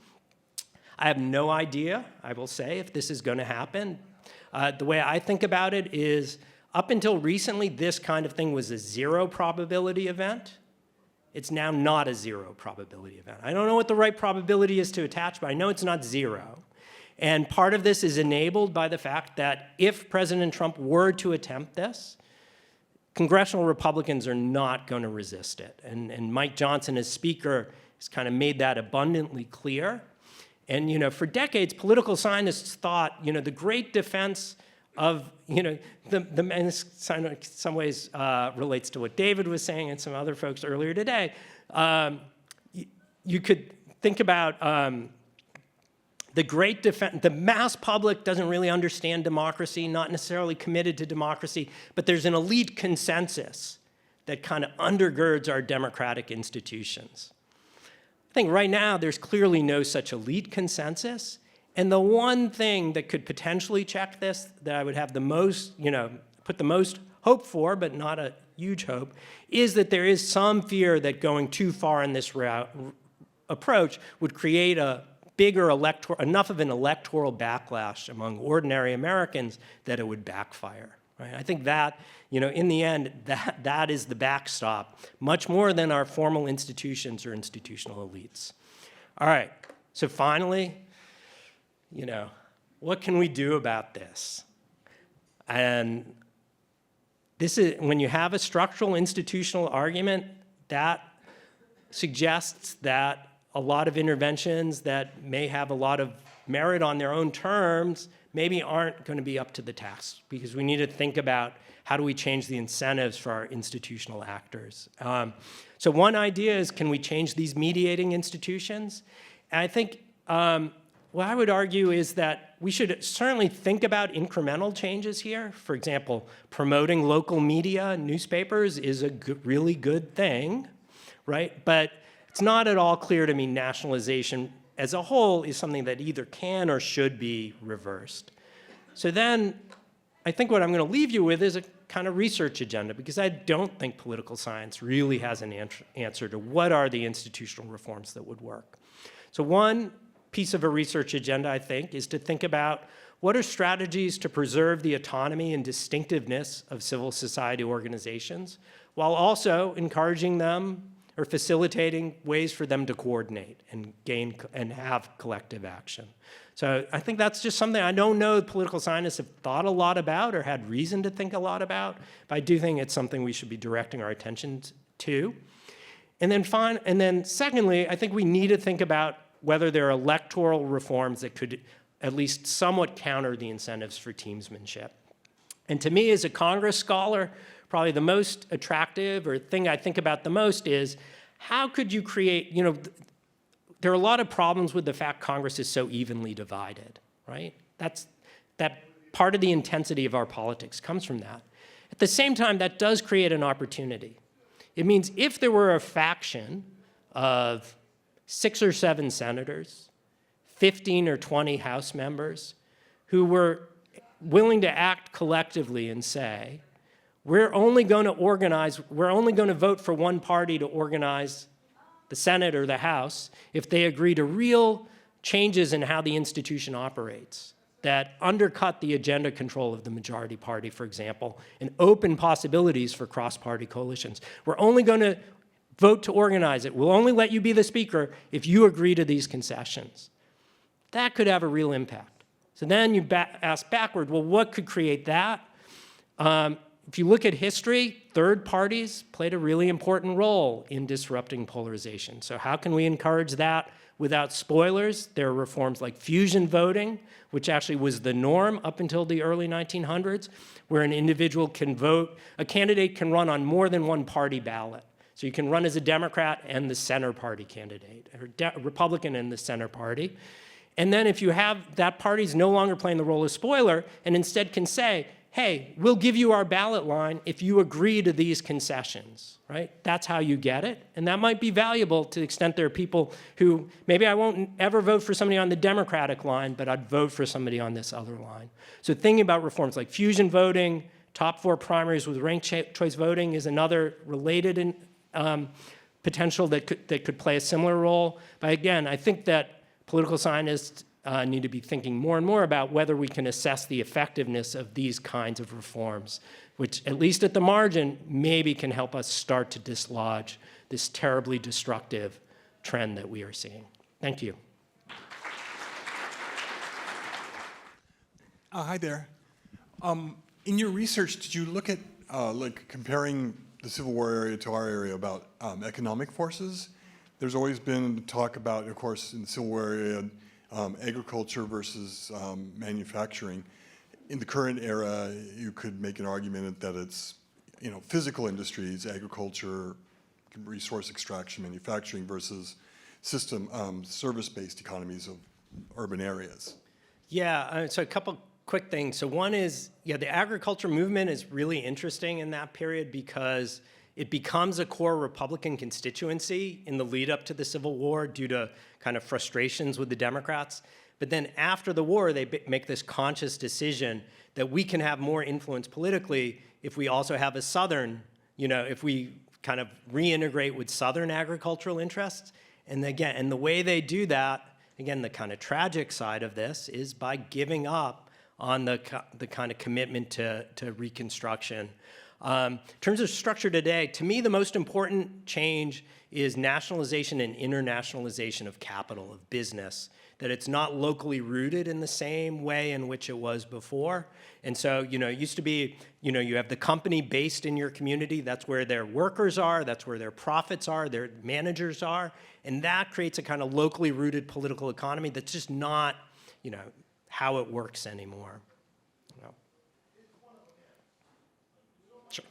I have no idea, I will say, if this is going to happen. The way I think about it is, up until recently, this kind of thing was a 0 probability event. It's now not a 0 probability event. I don't know what the right probability is to attach, but I know it's not 0. And part of this is enabled by the fact that if President Trump were to attempt this, congressional Republicans are not going to resist it. And Mike Johnson, as Speaker, has kind of made that abundantly clear. And, you know, for decades, political scientists thought, you know, the great defense of, you know, and this in some ways relates to what David was saying and some other folks earlier today. You could think about the great defense. The mass public doesn't really understand democracy, not necessarily committed to democracy, but there's an elite consensus that kind of undergirds our democratic institutions. I think right now there's clearly no such elite consensus. And the one thing that could potentially check this, that I would have the most, you know, put the most hope for, but not a huge hope, is that there is some fear that going too far in this approach would create a bigger enough of an electoral backlash among ordinary Americans that it would backfire. Right? I think that, you know, in the end, that is the backstop, much more than our formal institutions or institutional elites. All right, so finally, you know, what can we do about this? And this is, when you have a structural institutional argument, that suggests that a lot of interventions that may have a lot of merit on their own terms maybe aren't going to be up to the task, because we need to think about how do we change the incentives for our institutional actors. So one idea is, can we change these mediating institutions? And I think what I would argue is that we should certainly think about incremental changes here. For example, promoting local media, newspapers, is a really good thing, right? But it's not at all clear to me nationalization as a whole is something that either can or should be reversed. So then I think what I'm going to leave you with is a kind of research agenda, because I don't think political science really has an answer to what are the institutional reforms that would work. So one piece of a research agenda, I think, is to think about what are strategies to preserve the autonomy and distinctiveness of civil society organizations, while also encouraging them or facilitating ways for them to coordinate and gain and have collective action. So I think that's just something I don't know political scientists have thought a lot about or had reason to think a lot about, but I do think it's something we should be directing our attention to. And then secondly, I think we need to think about whether there are electoral reforms that could at least somewhat counter the incentives for teamsmanship. And to me, as a Congress scholar, probably the most attractive or thing I think about the most is how could you create, you know, there are a lot of problems with the fact Congress is so evenly divided, right? That part of the intensity of our politics comes from that. At the same time, that does create an opportunity. It means if there were a faction of 6 or 7 senators, 15 or 20 House members who were willing to act collectively and say, we're only going to vote for one party to organize the Senate or the House if they agree to real changes in how the institution operates that undercut the agenda control of the majority party, for example, and open possibilities for cross-party coalitions. We're only going to vote to organize it. We'll only let you be the speaker if you agree to these concessions. That could have a real impact. So then you ask backward, well, what could create that? If you look at history, third parties played a really important role in disrupting polarization. So how can we encourage that without spoilers? There are reforms like fusion voting, which actually was the norm up until the early 1900s, where an individual can vote, a candidate can run on more than one party ballot. So you can run as a Democrat and the center party candidate, or Republican and the center party. And then if you have that party's no longer playing the role of spoiler and instead can say, hey, we'll give you our ballot line if you agree to these concessions, right? That's how you get it. And that might be valuable to the extent there are people who, maybe I won't ever vote for somebody on the Democratic line, but I'd vote for somebody on this other line. So thinking about reforms like fusion voting, top 4 primaries with ranked choice voting is another related potential that could play a similar role. But again, I think that political scientists need to be thinking more and more about whether we can assess the effectiveness of these kinds of reforms, which, at least at the margin, maybe can help us start to dislodge this terribly destructive trend that we are seeing. Thank you. Hi there. In your research, did you look at like comparing the Civil War area to our area about economic forces? There's always been talk about, of course, in the Civil War area, agriculture versus manufacturing. In the current era, you could make an argument that it's, physical industries, agriculture, resource extraction, manufacturing versus system service-based economies of urban areas. Yeah, so a couple quick things. So one is, the agriculture movement is really interesting in that period because it becomes a core Republican constituency in the lead up to the Civil War due to kind of frustrations with the Democrats. But then after the war, they make this conscious decision that we can have more influence politically if we also have a Southern, if we kind of reintegrate with Southern agricultural interests. And again, and the way they do that, again, the kind of tragic side of this is by giving up on the kind of commitment to Reconstruction. In terms of structure today, to me, the most important change is nationalization and internationalization of capital, of business, that it's not locally rooted in the same way in which it was before. And so, it used to be, you have the company based in your community. That's where their workers are. That's where their profits are, their managers are. And that creates a kind of locally rooted political economy that's just not, how it works anymore. Sure.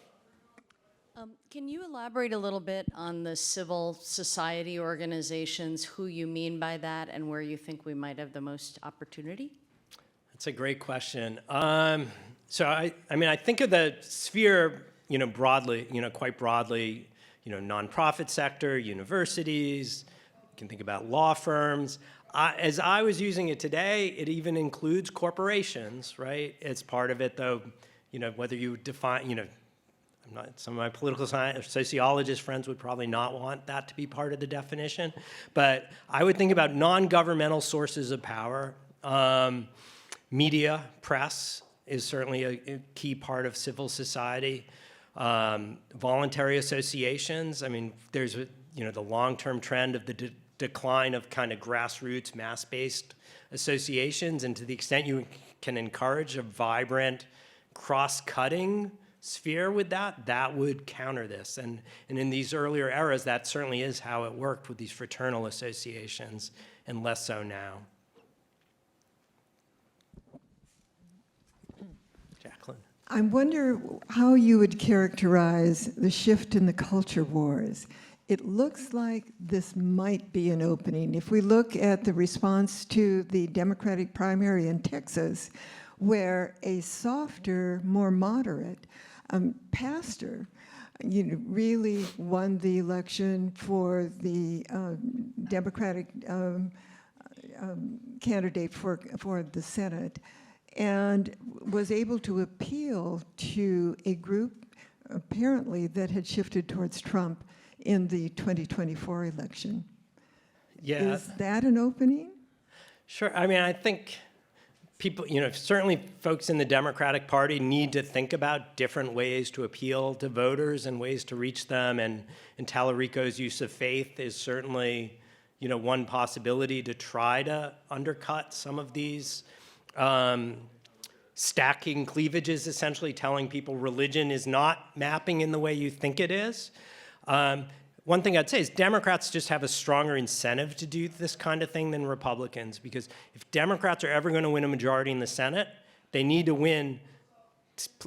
Can you elaborate a little bit on the civil society organizations, who you mean by that, and where you think we might have the most opportunity? That's a great question. So I think of the sphere, broadly, quite broadly, nonprofit sector, universities. You can think about law firms. As I was using it today, it even includes corporations, right? It's part of it, though. Whether you define, some of my political science sociologist friends would probably not want that to be part of the definition, but I would think about non-governmental sources of power. Media, press is certainly a key part of civil society. Voluntary associations. There's the long-term trend of the decline of kind of grassroots, mass-based associations, and to the extent you can encourage a vibrant, cross-cutting sphere with that would counter this. And in these earlier eras, that certainly is how it worked with these fraternal associations, and less so now. Jacqueline. I wonder how you would characterize the shift in the culture wars. It looks like this might be an opening. If we look at the response to the Democratic primary in Texas, where a softer, more moderate pastor really won the election for the Democratic candidate for the Senate, and was able to appeal to a group apparently that had shifted towards Trump in the 2024 election. Yeah. Is that an opening? Sure. I think people, certainly folks in the Democratic Party need to think about different ways to appeal to voters and ways to reach them. And Tallarico's use of faith is certainly, one possibility to try to undercut some of these stacking cleavages, essentially telling people religion is not mapping in the way you think it is. One thing I'd say is Democrats just have a stronger incentive to do this kind of thing than Republicans, because if Democrats are ever going to win a majority in the Senate, they need to win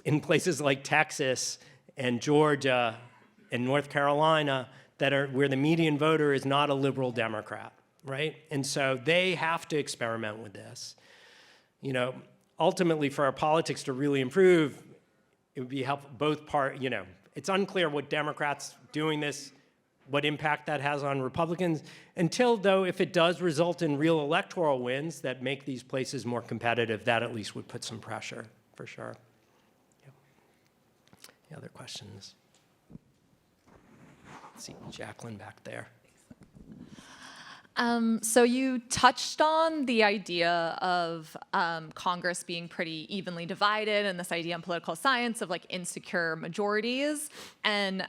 in places like Texas and Georgia and North Carolina that are where the median voter is not a liberal Democrat, right? And so they have to experiment with this. Ultimately, for our politics to really improve, it would be helpful both it's unclear what Democrats doing this, what impact that has on Republicans, until, though, if it does result in real electoral wins that make these places more competitive, that at least would put some pressure, for sure. Yep. Any other questions? Let's see, Jacqueline back there. So you touched on the idea of Congress being pretty evenly divided, and this idea in political science of insecure majorities. And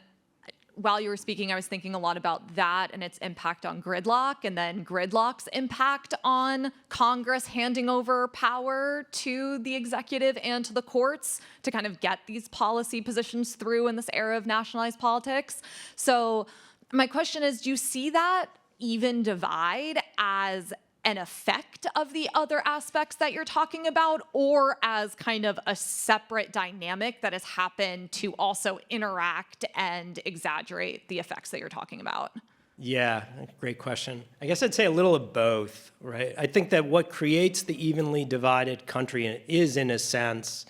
while you were speaking, I was thinking a lot about that and its impact on gridlock, and then gridlock's impact on Congress handing over power to the executive and to the courts to kind of get these policy positions through in this era of nationalized politics. So my question is, do you see that even divide as an effect of the other aspects that you're talking about, or as kind of a separate dynamic that has happened to also interact and exaggerate the effects that you're talking about? Yeah, great question. I guess I'd say a little of both, right? I think that what creates the evenly divided country is, in a sense,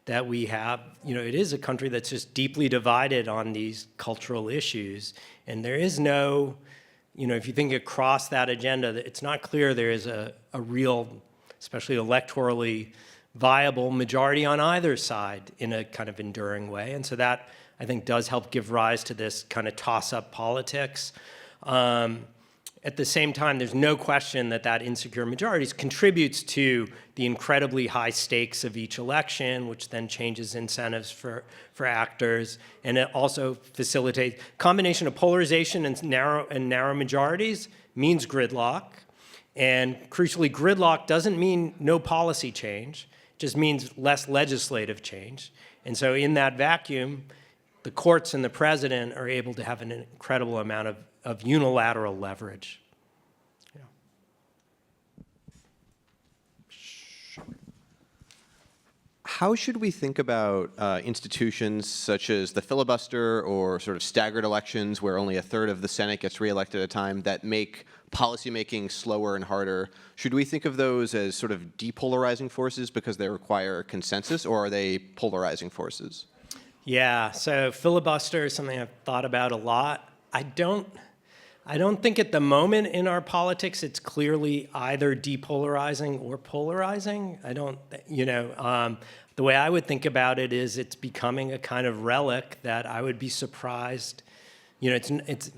that we have, it is a country that's just deeply divided on these cultural issues, and there is no, if you think across that agenda, it's not clear there is a real, especially electorally viable majority on either side in a kind of enduring way. And so that, I think, does help give rise to this kind of toss-up politics. At the same time, there's no question that insecure majorities contributes to the incredibly high stakes of each election, which then changes incentives for actors. And it also facilitates combination of polarization and narrow majorities means gridlock. And crucially, gridlock doesn't mean no policy change, it just means less legislative change. And so in that vacuum, the courts and the president are able to have an incredible amount of unilateral leverage. Yeah. Sure. How should we think about institutions such as the filibuster or sort of staggered elections where only a third of the Senate gets reelected at a time that make policymaking slower and harder? Should we think of those as sort of depolarizing forces because they require consensus, or are they polarizing forces? Yeah, so filibuster is something I've thought about a lot. I don't think at the moment in our politics it's clearly either depolarizing or polarizing. I don't, the way I would think about it is it's becoming a kind of relic that I would be surprised. It's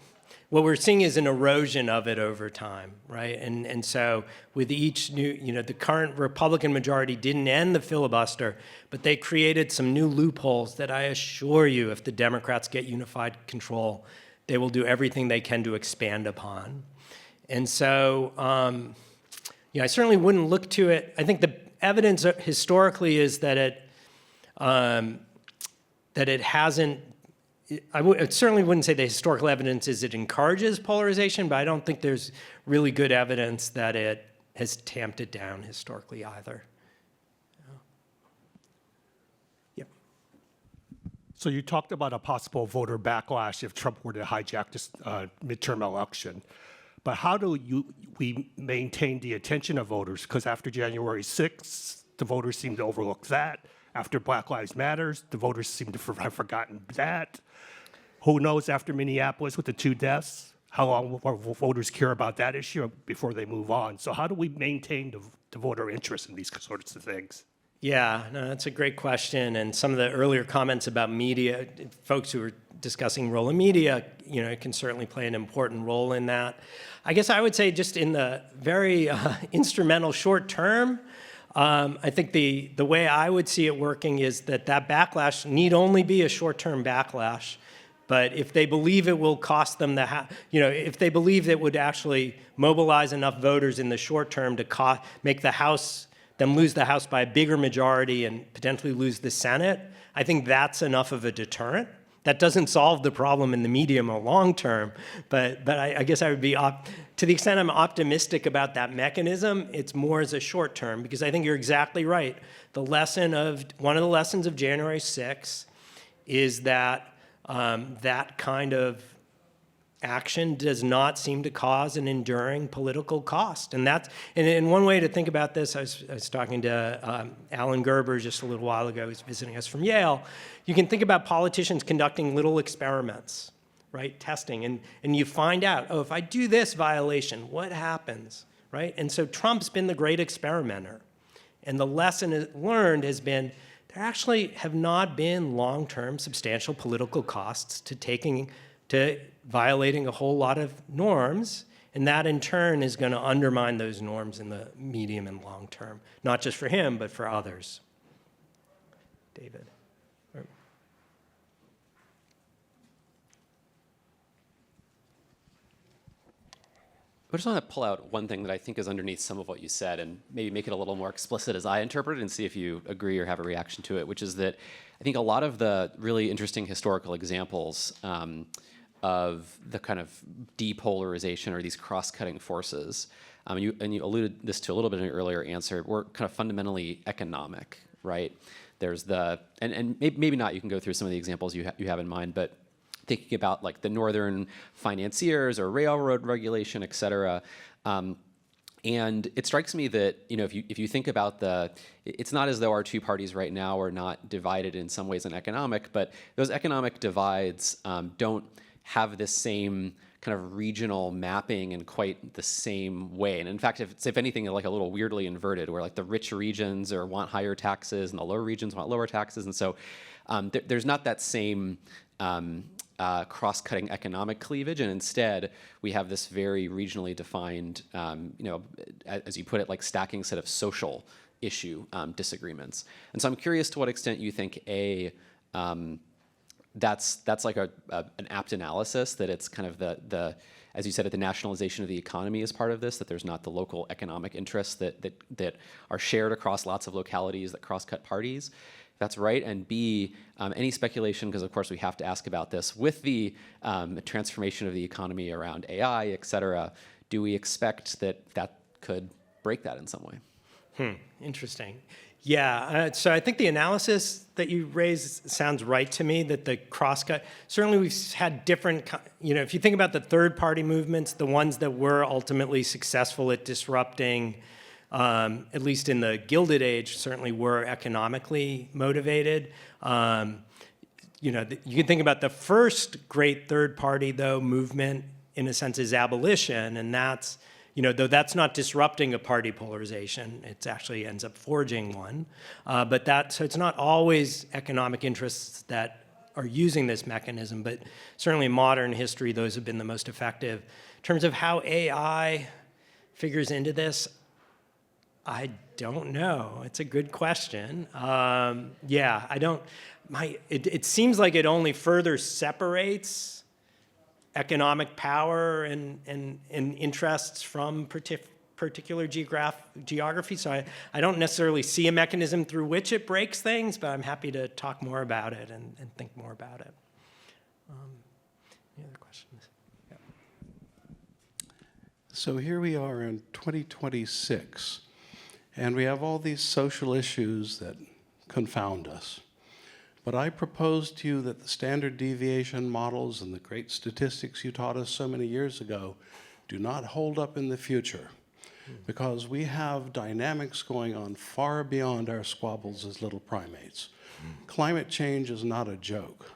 what we're seeing is an erosion of it over time, right? And so with each new, the current Republican majority didn't end the filibuster, but they created some new loopholes that I assure you, if the Democrats get unified control, they will do everything they can to expand upon. And so, I certainly wouldn't look to it. I think the evidence historically is that it hasn't. I certainly wouldn't say the historical evidence is it encourages polarization, but I don't think there's really good evidence that it has tamped it down historically either. Yeah. So you talked about a possible voter backlash if Trump were to hijack this midterm election. But how do we maintain the attention of voters? Because after January 6th, the voters seem to overlook that. After Black Lives Matter, the voters seem to have forgotten that. Who knows, after Minneapolis with the 2 deaths, how long will voters care about that issue before they move on? So how do we maintain the voter interest in these sorts of things? Yeah, no, that's a great question. And some of the earlier comments about media, folks who were discussing role of media, it can certainly play an important role in that. I guess I would say just in the very instrumental short term, I think the way I would see it working is that backlash need only be a short-term backlash. But if they believe it will cost them if they believe it would actually mobilize enough voters in the short term to make them lose the House by a bigger majority and potentially lose the Senate, I think that's enough of a deterrent. That doesn't solve the problem in the medium or long term, but I guess I would be, to the extent I'm optimistic about that mechanism, it's more as a short term, because I think you're exactly right. One of the lessons of January 6th is that that kind of action does not seem to cause an enduring political cost. And one way to think about this, I was talking to Alan Gerber just a little while ago, he's visiting us from Yale. You can think about politicians conducting little experiments, right, testing, and you find out, if I do this violation, what happens, right? And so Trump's been the great experimenter. And the lesson learned has been there actually have not been long-term substantial political costs to violating a whole lot of norms, and that in turn is going to undermine those norms in the medium and long term, not just for him, but for others. David. I just want to pull out one thing that I think is underneath some of what you said and maybe make it a little more explicit as I interpret it and see if you agree or have a reaction to it, which is that I think a lot of the really interesting historical examples of the kind of depolarization or these cross-cutting forces, and you alluded this to a little bit in your earlier answer, were kind of fundamentally economic, right? There's the, and maybe not, you can go through some of the examples you have in mind, but thinking about like the northern financiers or railroad regulation, et cetera. And it strikes me that, if you think about it's not as though our two parties right now are not divided in some ways in economic, but those economic divides don't have this same kind of regional mapping in quite the same way. And in fact, if anything, like a little weirdly inverted, where like the rich regions want higher taxes and the low regions want lower taxes. And so there's not that same cross-cutting economic cleavage, and instead we have this very regionally defined, as you put it, like stacking set of social issue disagreements. And so I'm curious to what extent you think that's like an apt analysis, that it's kind of the as you said, the nationalization of the economy is part of this, that there's not the local economic interests that are shared across lots of localities that cross-cut parties. That's right, and B, any speculation, because of course we have to ask about this, with the transformation of the economy around AI, et cetera, do we expect that could break that in some way? Interesting. Yeah, so I think the analysis that you raised sounds right to me, that the cross-cut, certainly we've had different, if you think about the third-party movements, the ones that were ultimately successful at disrupting, at least in the Gilded Age, certainly were economically motivated. You can think about the first great third-party, though, movement, in a sense, is abolition, and that's, though that's not disrupting a party polarization, it actually ends up forging one. So it's not always economic interests that are using this mechanism, but certainly in modern history, those have been the most effective. In terms of how AI figures into this, I don't know. It's a good question. Yeah, I don't. It seems like it only further separates economic power and interests from particular geography. So I don't necessarily see a mechanism through which it breaks things, but I'm happy to talk more about it and think more about it. Any other questions? Yeah. So here we are in 2026. And we have all these social issues that confound us. But I propose to you that the standard deviation models and the great statistics you taught us so many years ago do not hold up in the future, because we have dynamics going on far beyond our squabbles as little primates. Climate change is not a joke.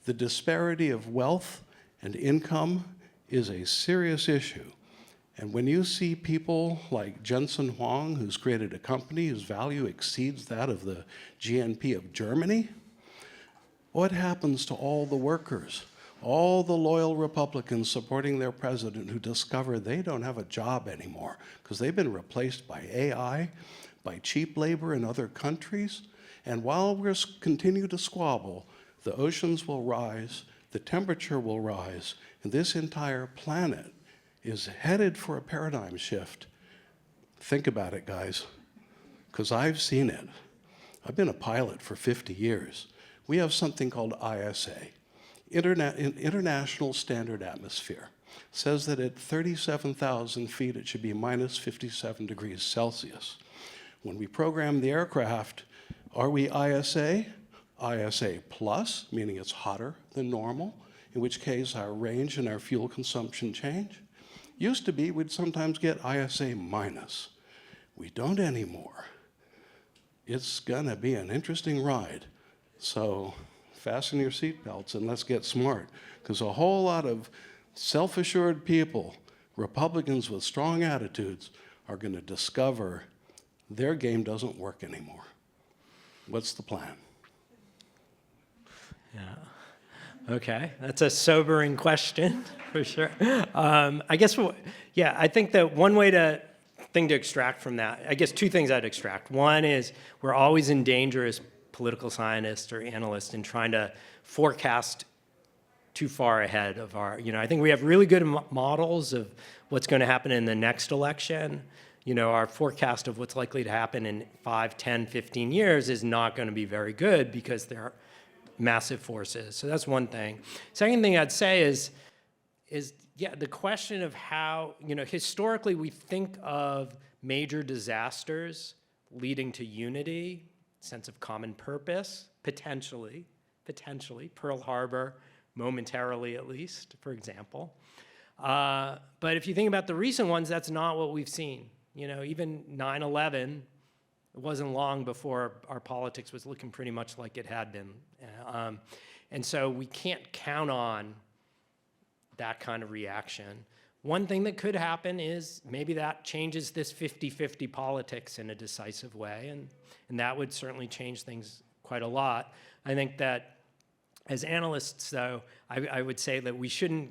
The disparity of wealth and income is a serious issue. And when you see people like Jensen Huang, who's created a company whose value exceeds that of the GNP of Germany, what happens to all the workers, all the loyal Republicans supporting their president who discover they don't have a job anymore because they've been replaced by AI, by cheap labor in other countries? And while we continue to squabble, the oceans will rise, the temperature will rise, and this entire planet is headed for a paradigm shift. Think about it, guys, because I've seen it. I've been a pilot for 50 years. We have something called ISA, International Standard Atmosphere. It says that at 37,000 feet, it should be minus 57 degrees Celsius. When we program the aircraft, are we ISA? ISA plus, meaning it's hotter than normal, in which case our range and our fuel consumption change. Used to be, we'd sometimes get ISA minus. We don't anymore. It's gonna be an interesting ride. So fasten your seatbelts and let's get smart, because a whole lot of self-assured people, Republicans with strong attitudes, are gonna discover their game doesn't work anymore. What's the plan? Yeah. Okay, that's a sobering question, for sure. I guess, I think that one thing to extract from that, I guess two things I'd extract. One is we're always in danger as political scientists or analysts in trying to forecast too far ahead of our, I think we have really good models of what's going to happen in the next election. Our forecast of what's likely to happen in 5, 10, 15 years is not going to be very good because there are massive forces. So that's one thing. Second thing I'd say is the question of how, historically we think of major disasters leading to unity, sense of common purpose, potentially, Pearl Harbor, momentarily at least, for example. But if you think about the recent ones, that's not what we've seen. Even 9/11, it wasn't long before our politics was looking pretty much like it had been. And so we can't count on that kind of reaction. One thing that could happen is maybe that changes this 50-50 politics in a decisive way, and that would certainly change things quite a lot. I think that as analysts, though, I would say that we shouldn't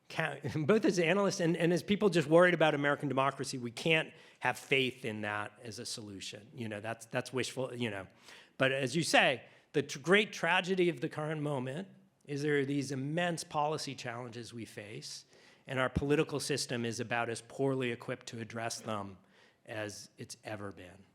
count, both as analysts and as people just worried about American democracy, we can't have faith in that as a solution. That's wishful, But as you say, the great tragedy of the current moment is there are these immense policy challenges we face, and our political system is about as poorly equipped to address them as it's ever been.